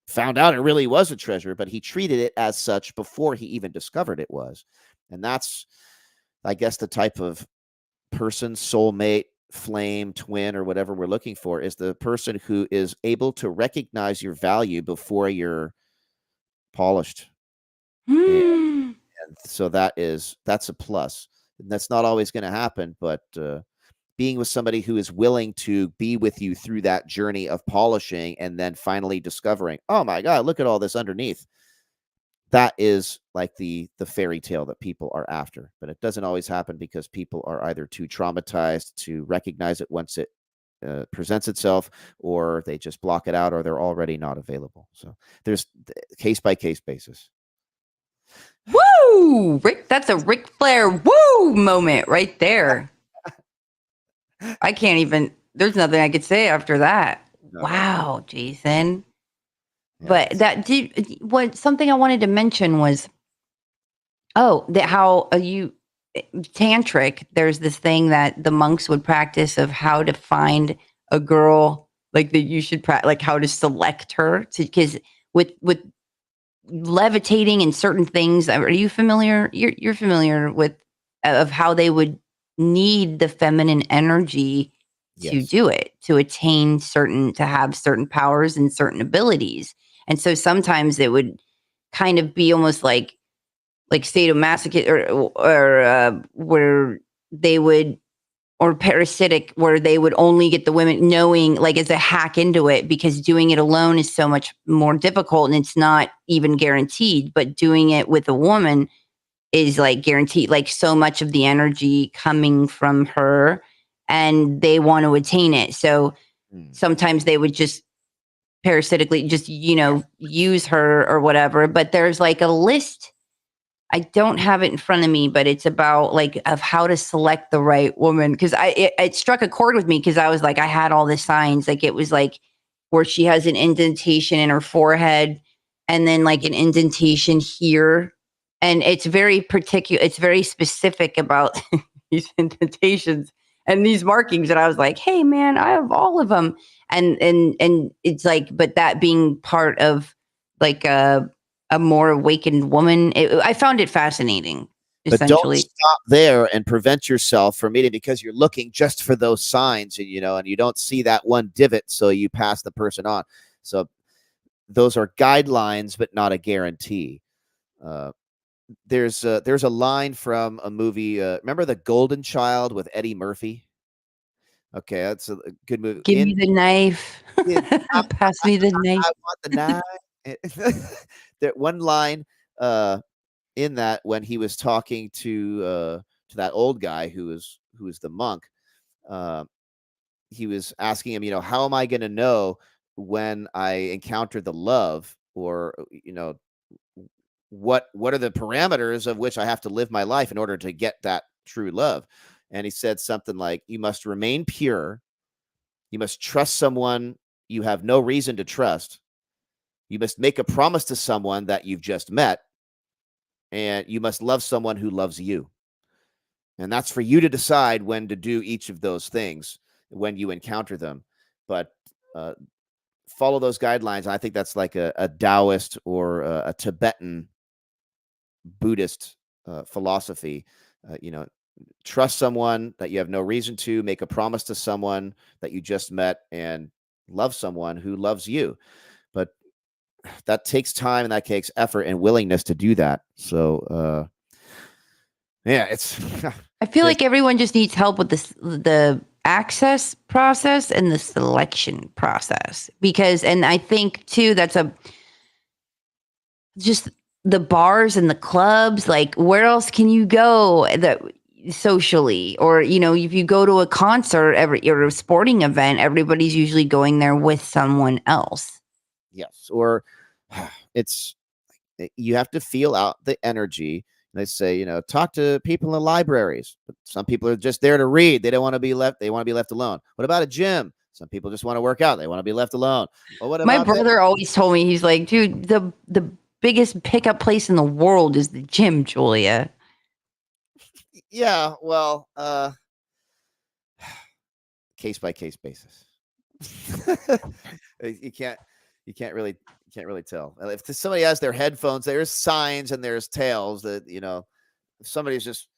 found out it really was a treasure, but he treated it as such before he even discovered it was. And that's, I guess, the type of person, soulmate, flame, twin, or whatever we're looking for, is the person who is able to recognize your value before you're polished. And so that's a plus. And that's not always going to happen, but being with somebody who is willing to be with you through that journey of polishing and then finally discovering, oh my God, look at all this underneath. That is like the fairy tale that people are after, but it doesn't always happen because people are either too traumatized to recognize it once it presents itself, or they just block it out, or they're already not available. So there's case by case basis. Woo! Rick, that's a Ric Flair woo moment right there. I can't even, there's nothing I could say after that. No. Wow, Jason. Yeah, But something I wanted to mention was, how you tantric, there's this thing that the monks would practice of how to find a girl, like that you should like how to select her, because with levitating and certain things, are you familiar? You're familiar with of how they would need the feminine energy to yes. do it, to attain to have certain powers and certain abilities. And so sometimes it would kind of be almost like sadomasochist or where they would, or parasitic, where they would only get the women, knowing like as a hack into it, because doing it alone is so much more difficult and it's not even guaranteed. But doing it with a woman is like guaranteed, like so much of the energy coming from her, and they want to attain it. So sometimes they would just parasitically just, use her or whatever. But there's like a list. I don't have it in front of me, but it's about like of how to select the right woman. Because it struck a chord with me, because I was like, I had all the signs. Like it was like where she has an indentation in her forehead, and then like an indentation here, and it's very particular. It's very specific about these indentations and these markings. And I was like, hey man, I have all of them. And it's like, but that being part of like a more awakened woman, I found it fascinating. But don't Essentially, stop there and prevent yourself from eating because you're looking just for those signs, and and you don't see that one divot, so you pass the person on. So those are guidelines, but not a guarantee. There's a line from a movie. Remember The Golden Child with Eddie Murphy? Okay, that's a good movie. give me the knife. Pass me the knife. I want the knife. That one line in that, when he was talking to that old guy who was the monk, he was asking him, how am I going to know when I encounter the love, or what are the parameters of which I have to live my life in order to get that true love? And he said something like, you must remain pure, you must trust someone you have no reason to trust, you must make a promise to someone that you've just met, and you must love someone who loves you. And that's for you to decide when to do each of those things when you encounter them. But follow those guidelines. I think that's like a Taoist or a Tibetan Buddhist philosophy. Trust someone that you have no reason to, make a promise to someone that you just met, and love someone who loves you. But that takes time, and that takes effort and willingness to do that. So, it's. I feel like everyone just needs help with the access process and the selection process, because, and I think too, that's just the bars and the clubs. Like, where else can you go that socially, or if you go to a concert or a sporting event, everybody's usually going there with someone else. Yes, or you have to feel out the energy. They say, talk to people in the libraries, but some people are just there to read. They don't want to be left. They want to be left alone. What about a gym? Some people just want to work out. They want to be left alone. Well, what My about brother always told me, he's like, dude, the biggest pickup place in the world is the gym, Julia. Yeah, well, case by case basis. you can't you can't really tell. If somebody has their headphones, there's signs and there's tails that if somebody's just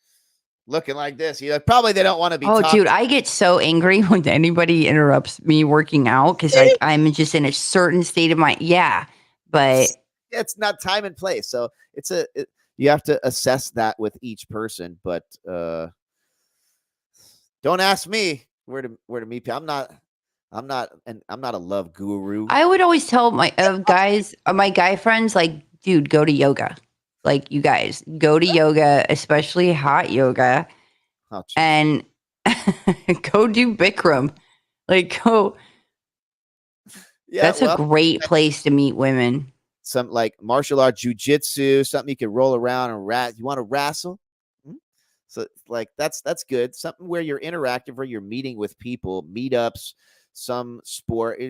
looking like this, probably they don't want to be Oh, talking. dude, I get so angry when anybody interrupts me working out because I'm just in a certain state of mind. Yeah, but It's not time and place, so you have to assess that with each person. But don't ask me where to meet people. I'm not a love guru. I would always tell my guys, my guy friends, like, dude, go to yoga. Like, you guys go to yoga, especially hot yoga, Oh, geez. and go do Bikram. Like, go. Yeah, That's a well, great place to meet women. some like martial art, jujitsu, something you can roll around and you want to wrestle? Hmm? So like that's good. Something where you're interactive, where you're meeting with people, meetups, some sport.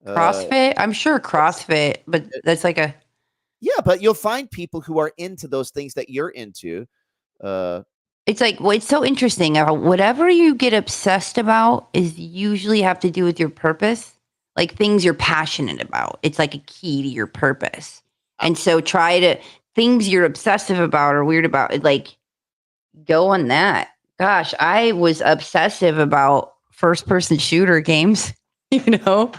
CrossFit, I'm sure CrossFit, but that's like a. Yeah, but you'll find people who are into those things that you're into. It's like, well, it's so interesting. Whatever you get obsessed about is usually have to do with your purpose, like things you're passionate about. It's like a key to your purpose. And so try to things you're obsessive about or weird about, like go on that. Gosh, I was obsessive about first person shooter games, you know,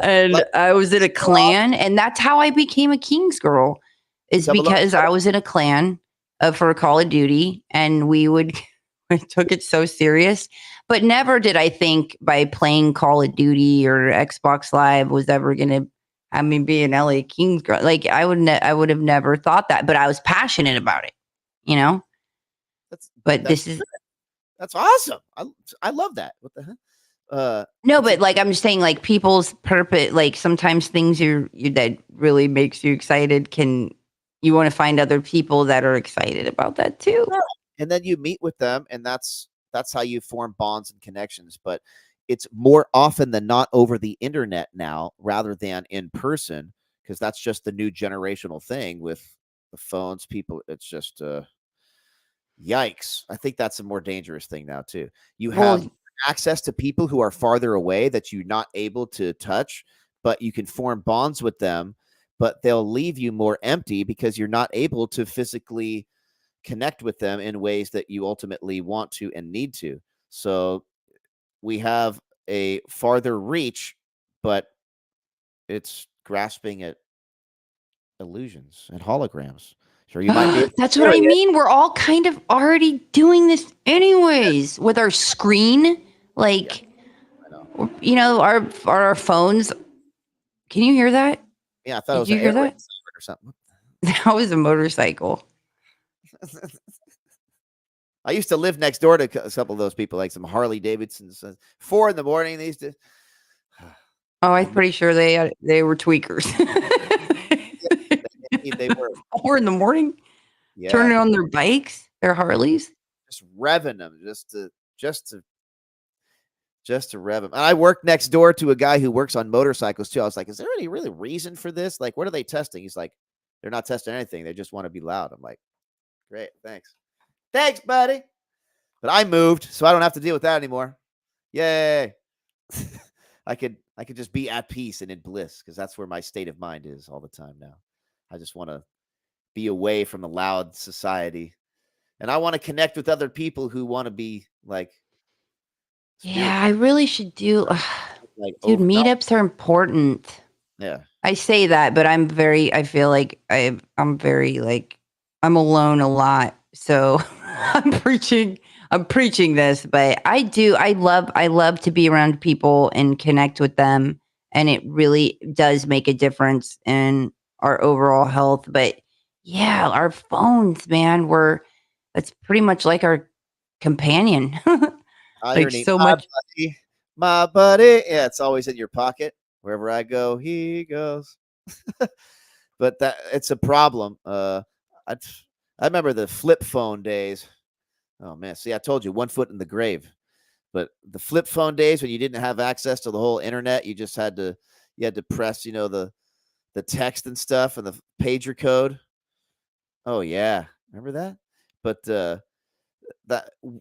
and Like, I was in a clan, and that's how I became a King's girl, is double up. because I was in a clan for Call of Duty, and I took it so serious. But never did I think by playing Call of Duty or Xbox Live was ever going to have me be an LA Kings girl. Like I would have never thought that, but I was passionate about it, you know. But That's this is that's awesome. I love that. What the heck? no, but like I'm just saying, like people's purpose, like sometimes things you that really makes you excited you want to find other people that are excited about that too. And then you meet with them, and that's how you form bonds and connections. But it's more often than not over the internet now rather than in person, because that's just the new generational thing with the phones. People, it's just yikes. I think that's a more dangerous thing now too. You have Well, access to people who are farther away that you're not able to touch, but you can form bonds with them, but they'll leave you more empty because you're not able to physically connect with them in ways that you ultimately want to and need to. So we have a farther reach, but it's grasping at illusions and holograms. Sure, you might be able to that's what I carry it. mean. We're all kind of already doing this anyways with our screen. Like, I know. you know, our phones. Can you hear that? Yeah, I thought it Did was an you hear airway that? siren or something. That was a motorcycle. I used to live next door to a couple of those people, like some Harley Davidsons. 4 in the morning. They used to. Oh, I'm pretty sure they were tweakers. They were, 4 in the morning, yeah, turning on their bikes, their Harleys. just revving them, just to rev them. And I worked next door to a guy who works on motorcycles too. I was like, "Is there any really reason for this? Like, what are they testing?" He's like, "They're not testing anything. They just want to be loud." I'm like, "Great, thanks, buddy." But I moved, so I don't have to deal with that anymore. Yay! I could just be at peace and in bliss, because that's where my state of mind is all the time now. I just want to be away from a loud society, and I want to connect with other people who want to be like Yeah, spiritual, I really should do. like Dude, over. Not, meetups are important. yeah, I say that, but I feel like I'm very like I'm alone a lot. So I'm preaching this, but I love to be around people and connect with them, and it really does make a difference in our overall health. But yeah, our phones, man, that's pretty much like our companion. Like irony, so much. my buddy. Yeah, it's always in your pocket. Wherever I go, he goes. But that it's a problem. I I remember the flip phone days. Oh man, see, I told you, one foot in the grave. But the flip phone days when you didn't have access to the whole internet, you had to press, the text and stuff and the pager code. Oh yeah, remember that? But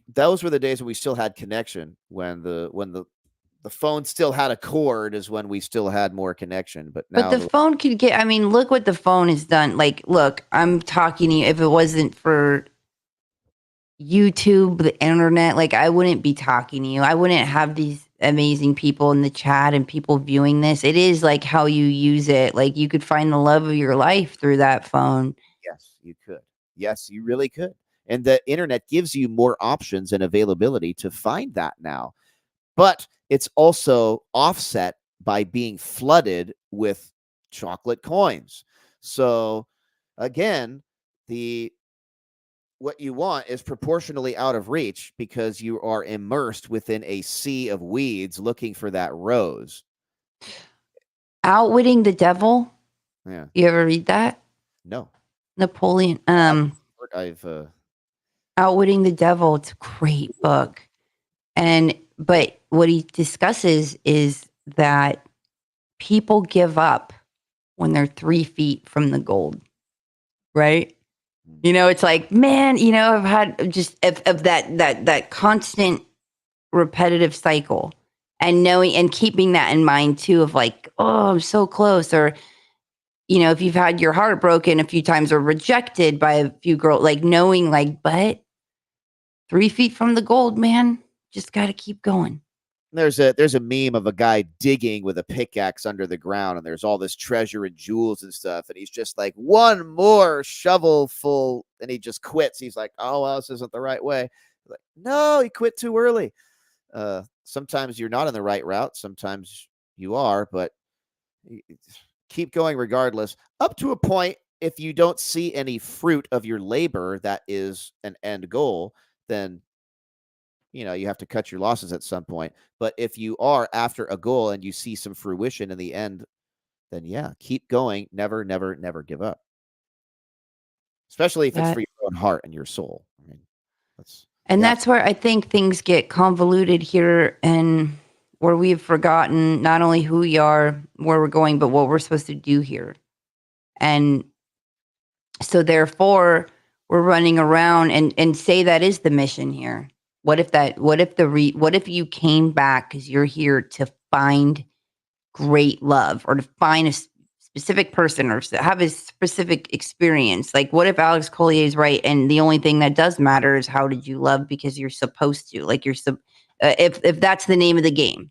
those were the days when we still had connection. When the phone still had a cord is when we still had more connection. But But now the phone could get, I mean, look what the phone has done. Like, look, I'm talking to you. If it wasn't for YouTube, the internet, like I wouldn't be talking to you. I wouldn't have these amazing people in the chat and people viewing this. It is like how you use it. Like you could find the love of your life through that phone. yes, you could. Yes, you really could. And the internet gives you more options and availability to find that now. But it's also offset by being flooded with chocolate coins. So again, the what you want is proportionally out of reach because you are immersed within a sea of weeds looking for that rose. Outwitting the Devil. Yeah. You ever read that? No. Napoleon. I've Outwitting the Devil. It's a great book. But what he discusses is that people give up when they're 3 feet from the gold, right? You know, it's like, man, you know, I've had just of that constant repetitive cycle, and knowing and keeping that in mind too, of like, oh, I'm so close, or you know, if you've had your heart broken a few times or rejected by a few girls, like knowing, like, but 3 feet from the gold, man, just got to keep going. there's a meme of a guy digging with a pickaxe under the ground, and there's all this treasure and jewels and stuff, and he's just like, one more shovel full, and he just quits. He's like, oh well, this isn't the right way. Like, no, he quit too early. Sometimes you're not in the right route, sometimes you are, but keep going regardless, up to a point. If you don't see any fruit of your labor that is an end goal, then you have to cut your losses at some point. But if you are after a goal and you see some fruition in the end, then yeah, keep going. Never, never, never give up. Especially if it's for your own heart and your soul. I mean, that's where I think things get convoluted here, and where we've forgotten not only who we are, where we're going, but what we're supposed to do here. And so therefore we're running around and say that is the mission here. What if you came back because you're here to find great love, or to find a specific person, or have a specific experience? Like, what if Alex Collier is right, and the only thing that does matter is how did you love because you're supposed to, like if that's the name of the game,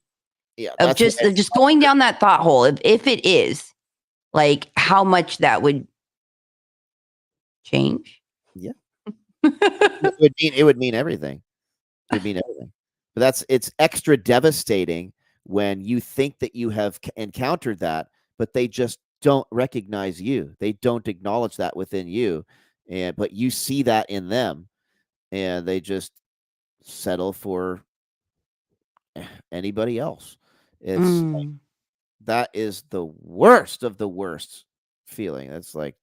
yeah, of just going down that thought hole. If it is, like, how much that would change. Yeah. it would mean everything. It would mean everything. But it's extra devastating when you think that you have encountered that, but they just don't recognize you. They don't acknowledge that within you. But you see that in them, and they just settle for anybody else. It's that is the worst of the worst feeling. It's like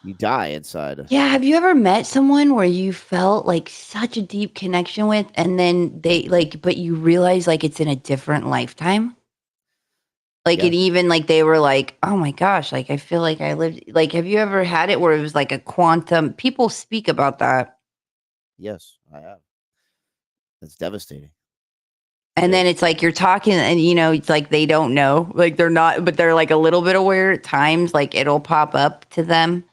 you die inside. Yeah. Have you ever met someone where you felt like such a deep connection with, and then but you realize like it's in a different lifetime? Like, Yeah. it even, like, they were like, oh my gosh, like, I feel like I lived, like, have you ever had it where it was like a quantum? People speak about that. Yes, I have. It's devastating. And then it's like you're talking, and it's like they don't know, like they're not, but they're like a little bit aware at times, like it'll pop up to them.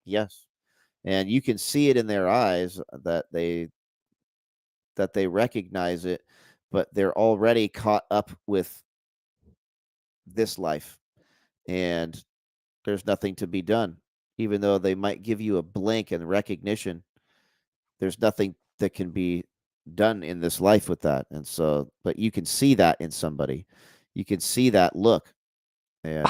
Yes. And you can see it in their eyes that they recognize it, but they're already caught up with this life, and there's nothing to be done. Even though they might give you a blink and recognition, there's nothing that can be done in this life with that. And so, but you can see that in somebody. You can see that look. And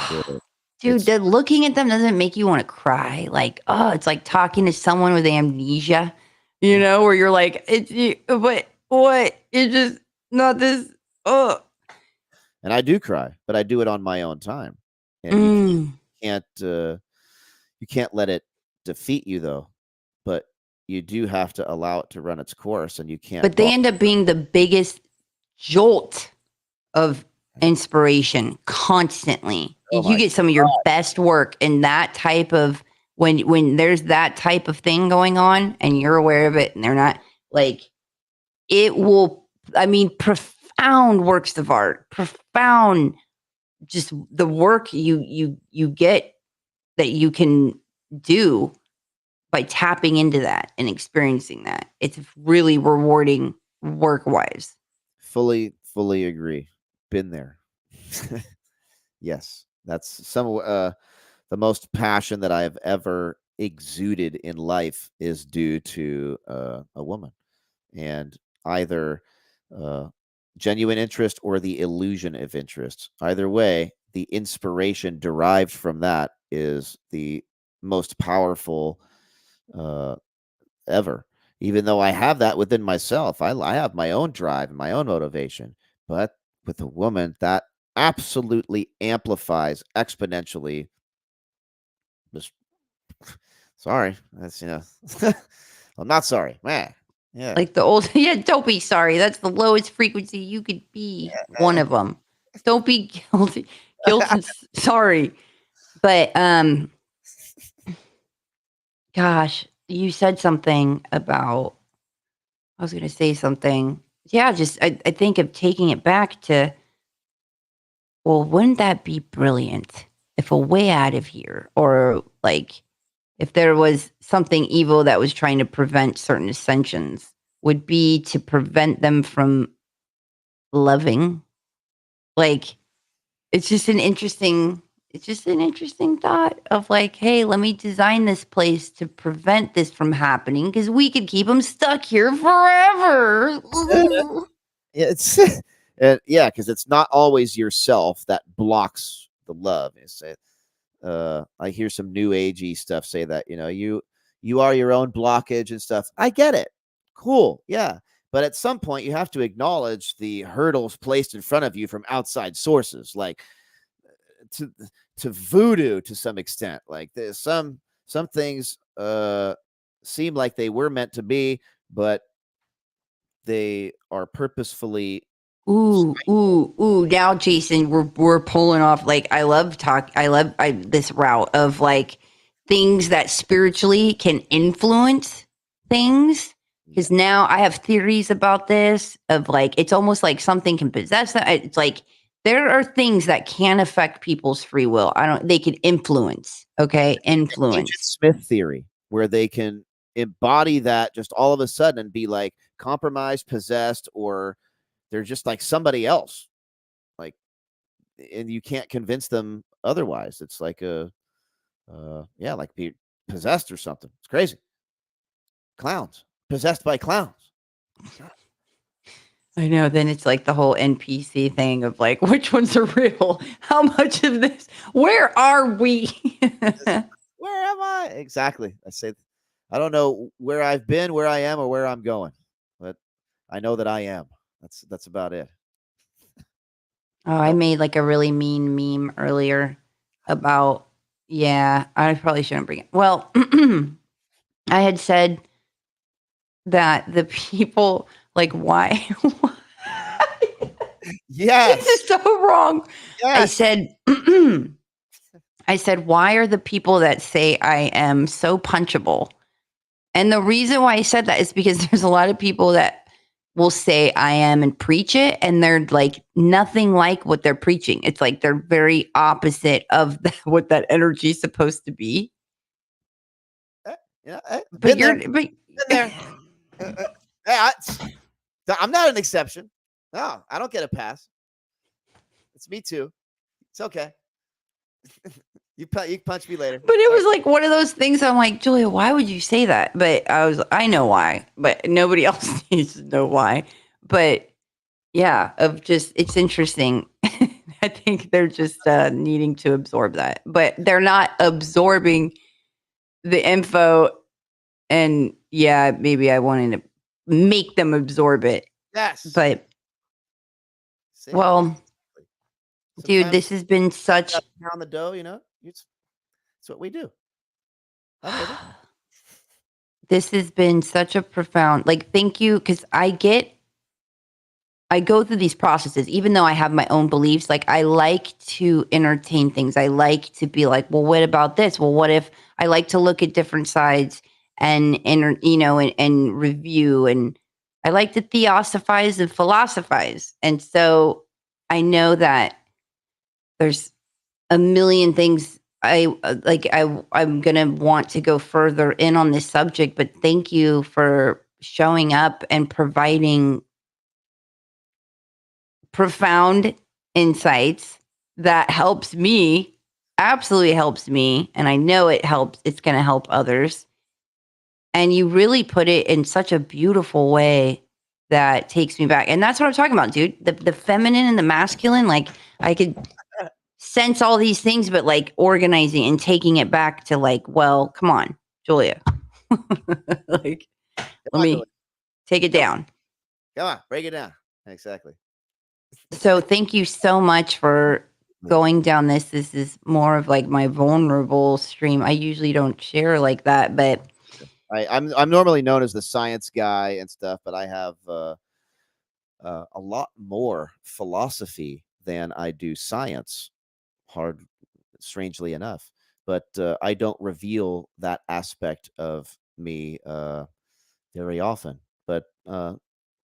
Dude, looking at them doesn't make you want to cry. Like, oh, it's like talking to someone with amnesia, where you're like, but what? It's just not this. Oh. And I do cry, but I do it on my own time. And you can't let it defeat you, though. But you do have to allow it to run its course, and you can't. But they end up being the biggest jolt of inspiration constantly. You get some of your best work in that type of when there's that type of thing going on and you're aware of it and they're not, like, it will, I mean, profound works of art, profound, just the work you get that you can do by tapping into that and experiencing that. It's really rewarding work wise. Fully agree. Been there. Yes, that's some the most passion that I have ever exuded in life is due to a woman, and either uh, genuine interest or the illusion of interest. Either way, the inspiration derived from that is the most powerful uh, ever. Even though I have that within myself, I have my own drive and my own motivation. But with a woman, that absolutely amplifies exponentially. Just sorry, that's I'm not sorry, man. Yeah, Like the old, yeah, don't be sorry. That's the lowest frequency you could be. One of them. Don't be guilty, sorry. But gosh, you said something about. I was going to say something. Yeah, just I think of taking it back to. Well, wouldn't that be brilliant if a way out of here, or like if there was something evil that was trying to prevent certain ascensions, would be to prevent them from loving. Like, it's just an interesting thought of like, hey, let me design this place to prevent this from happening because we could keep them stuck here forever. Ooh. it's yeah, because it's not always yourself that blocks the love. I hear some new agey stuff say that you are your own blockage and stuff. I get it. Cool, yeah. But at some point, you have to acknowledge the hurdles placed in front of you from outside sources, like to to voodoo to some extent. Like there's some things seem like they were meant to be, but they are purposefully. Ooh. Now, Jason, we're pulling off. Like, I love this route of like things that spiritually can influence things. Because now I have theories about this of like it's almost like something can possess that. It's like there are things that can affect people's free will. They can influence. Okay, Agent influence. Smith theory, where they can embody that just all of a sudden and be like compromised, possessed, or they're just like somebody else. Like, and you can't convince them otherwise. It's like yeah, like be possessed or something. It's crazy. Clowns possessed by clowns. I know. Then it's like the whole NPC thing of like, which ones are real? How much of this? Where are we? Where am I? Exactly. I don't know where I've been, where I am, or where I'm going, but I know that I am. That's about it. Oh, I made like a really mean meme earlier about, yeah, I probably shouldn't bring it. Well, I had said that the people, like, why? Yes. This is so wrong. I Yes. said, I said, why are the people that say I am so punchable? And the reason why I said that is because there's a lot of people that will say I am and preach it, and they're like nothing like what they're preaching. It's like they're very opposite of what that energy is supposed to be. But But there. you're, Been there. Hey, I'm not an exception. No, I don't get a pass. It's me too. It's okay. You can punch me later. but it was like one of those things. I'm like, Julia, why would you say that? But I know why, but nobody else needs to know why. But yeah, it's interesting. I think they're just needing to absorb that, but they're not absorbing the info. And yeah, maybe I wanted to make them absorb it. Yes. But well, dude, this has been such on the dough. It's what we do. I'm with it. this has been such a profound, like, thank you, because I I go through these processes, even though I have my own beliefs. Like, I like to entertain things. I like to be like, well, what about this? Well, what if I like to look at different sides and review, and I like to theosophize and philosophize. And so I know that there's a million things I'm going to want to go further in on this subject, but thank you for showing up and providing profound insights that helps me, absolutely helps me, and I know it's going to help others. And you really put it in such a beautiful way that takes me back. And that's what I'm talking about, dude. The feminine and the masculine, like, I could sense all these things, but like organizing and taking it back to like, well, come on, Julia. Like, Come let on, me Julia. take it down. Come on, break it down. Exactly. So thank you so much for going down this. This is more of like my vulnerable stream. I usually don't share like that, but I'm normally known as the science guy and stuff, but I have a lot more philosophy than I do science. Strangely enough, but I don't reveal that aspect of me very often. But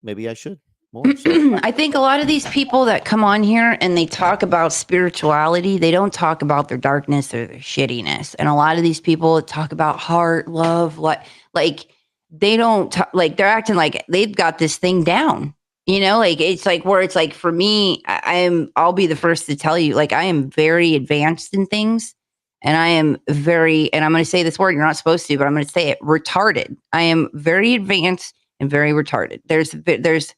maybe I should more. So I think a lot of these people that come on here and they talk about spirituality, they don't talk about their darkness or their shittiness. And a lot of these people talk about heart, love, like they don't like they're acting like they've got this thing down. Like it's like where it's like for me, I'll be the first to tell you, like I am very advanced in things, and and I'm going to say this word, you're not supposed to, but I'm going to say it, retarded. I am very advanced and very retarded. There's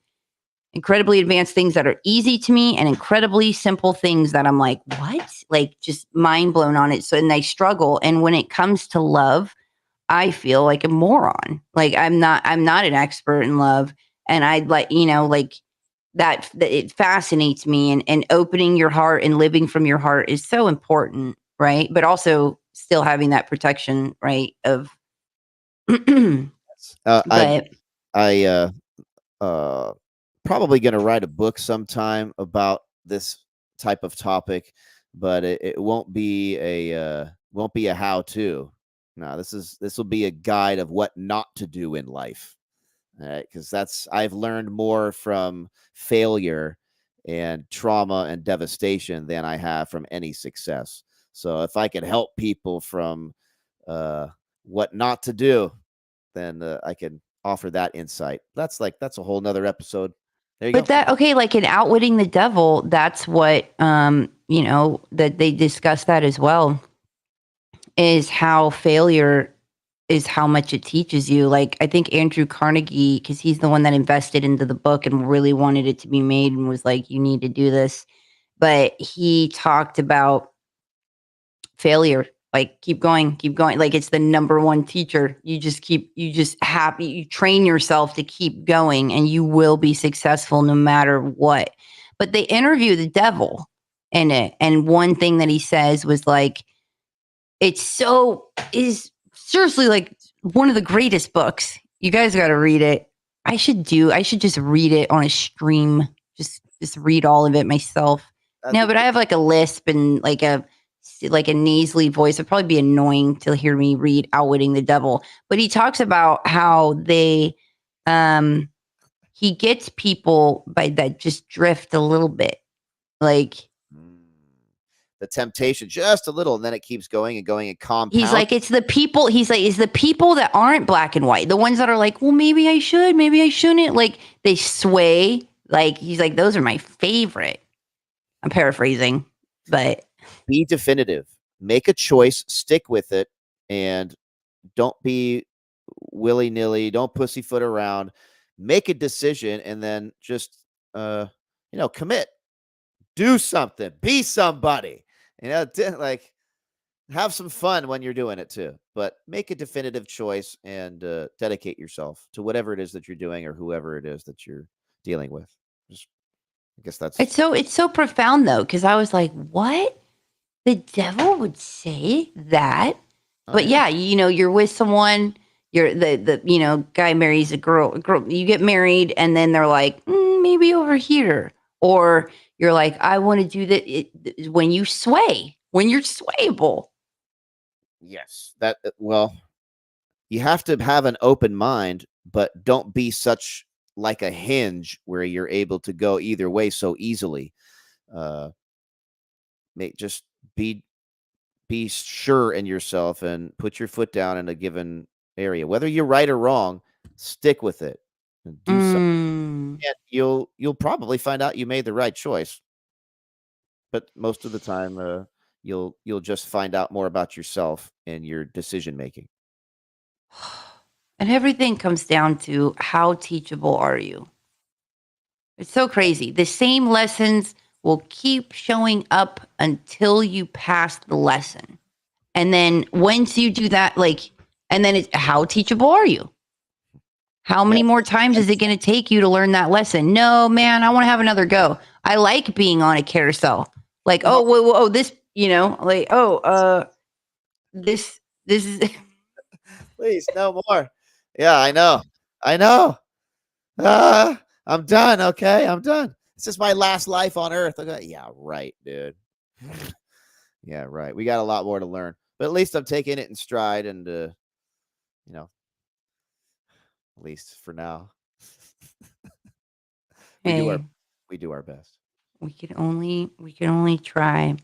incredibly advanced things that are easy to me and incredibly simple things that I'm like, what? Like just mind blown on it. So, and I struggle. And when it comes to love, I feel like a moron. Like I'm not an expert in love. And I'd like, like that it fascinates me, and opening your heart and living from your heart is so important. Right. But also still having that protection, right. Of, I but I probably going to write a book sometime about this type of topic, but it won't be a how to. No, this will be a guide of what not to do in life. Because I've learned more from failure and trauma and devastation than I have from any success. So if I can help people from what not to do, then I can offer that insight. That's a whole nother episode. There you But go. okay, like in Outwitting the Devil, that's what that they discuss that as well, is how failure is how much it teaches you. Like I think Andrew Carnegie, because he's the one that invested into the book and really wanted it to be made and was like, you need to do this. But he talked about failure, like keep going, like it's the number one teacher. You you train yourself to keep going and you will be successful no matter what. But they interview the devil in it, and one thing that he says was like, is seriously like one of the greatest books. You guys got to read it. I should just read it on a stream, just read all of it myself. No, but I have like a lisp and like a nasally voice. It'd probably be annoying to hear me read Outwitting the Devil. But he talks about how he gets people by that just drift a little bit. Like the temptation just a little, and then it keeps going and going and compound. he's like, it's the people that aren't black and white, the ones that are like, well, maybe I should, maybe I shouldn't. Like they sway. Like he's like, those are my favorite. I'm paraphrasing, but be definitive. Make a choice, stick with it, and don't be willy-nilly. Don't pussyfoot around. Make a decision, and then just commit. Do something. Be somebody. Like have some fun when you're doing it too. But make a definitive choice and dedicate yourself to whatever it is that you're doing or whoever it is that you're dealing with. I guess that's it's so profound though, because I was like, what? The devil would say that? But yeah, you're with someone, you're the guy marries a girl, you get married, and then they're like, maybe over here. Or you're like, I want to do that. When you sway, when you're swayable. Yes. Well, you have to have an open mind, but don't be such like a hinge where you're able to go either way so easily. Just be sure in yourself and put your foot down in a given area, whether you're right or wrong. Stick with it and do something. And you'll probably find out you made the right choice. But most of the time, you'll just find out more about yourself and your decision making. And everything comes down to how teachable are you? It's so crazy. The same lessons will keep showing up until you pass the lesson. And then once you do that, and then it's how teachable are you? How many more times is it going to take you to learn that lesson? No, man, I want to have another go. I like being on a carousel. Like, this, this is. Please, no more. Yeah, I know. I'm done. Okay, I'm done. This is my last life on Earth. Okay, yeah, right, dude. Yeah, right. We got a lot more to learn, but at least I'm taking it in stride, and at least for now, we do our best. We can only try.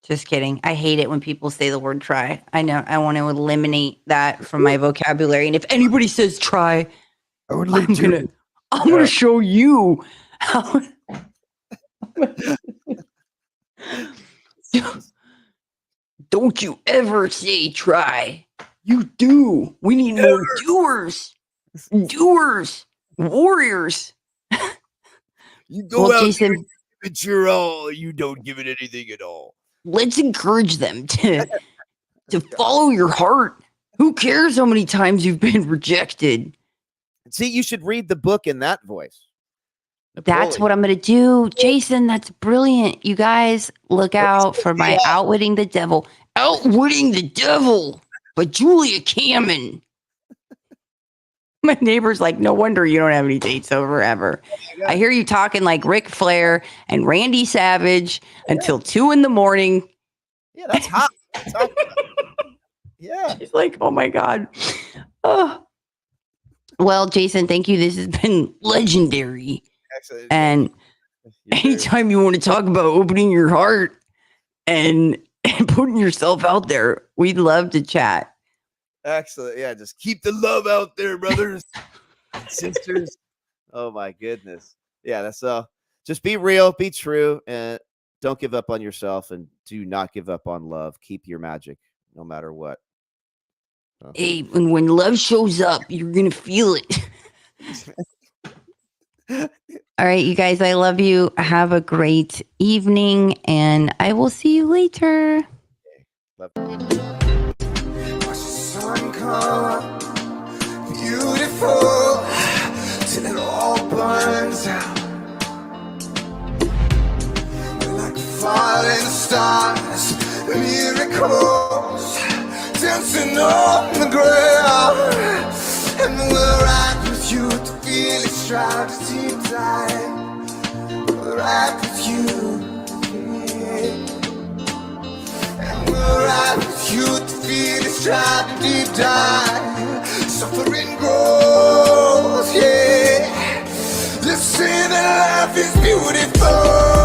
Just kidding. I hate it when people say the word try. I know. I want to eliminate that from my vocabulary. And if anybody says try, I'm gonna show you how. Don't you ever say try. You do. We need more doers. Warriors. You go out Jason, there, give it your all. You don't give it anything at all. Let's encourage them to follow your heart. Who cares how many times you've been rejected? See, you should read the book in that voice. That's what I'm going to do. Jason, that's brilliant. You guys look out for my Outwitting the Devil. Outwitting the Devil by Julia Cameron. My neighbor's like, no wonder you don't have any dates over ever. I hear you talking like Ric Flair and Randy Savage until 2 a.m. Yeah, that's hot. Yeah. She's like, oh my God. Oh. Well, Jason, thank you. This has been legendary. Excellent. And anytime you want to talk about opening your heart and putting yourself out there, we'd love to chat. Excellent. Yeah, just keep the love out there, brothers and sisters. Oh my goodness. Yeah, that's just be real, be true, and don't give up on yourself, and do not give up on love. Keep your magic no matter what. Hey, when love shows up, you're gonna feel it. All right, you guys, I love you. Have a great evening, and I will see you later. Love you. Watch the sun come up, beautiful, till it all burns out. We're like falling stars, miracles, dancing on the ground. And we're right with you to feel it strike deep down. We're right with you, yeah. And we're right with you to feel it strike deep down. Suffering grows, yeah. Let's say that life is beautiful.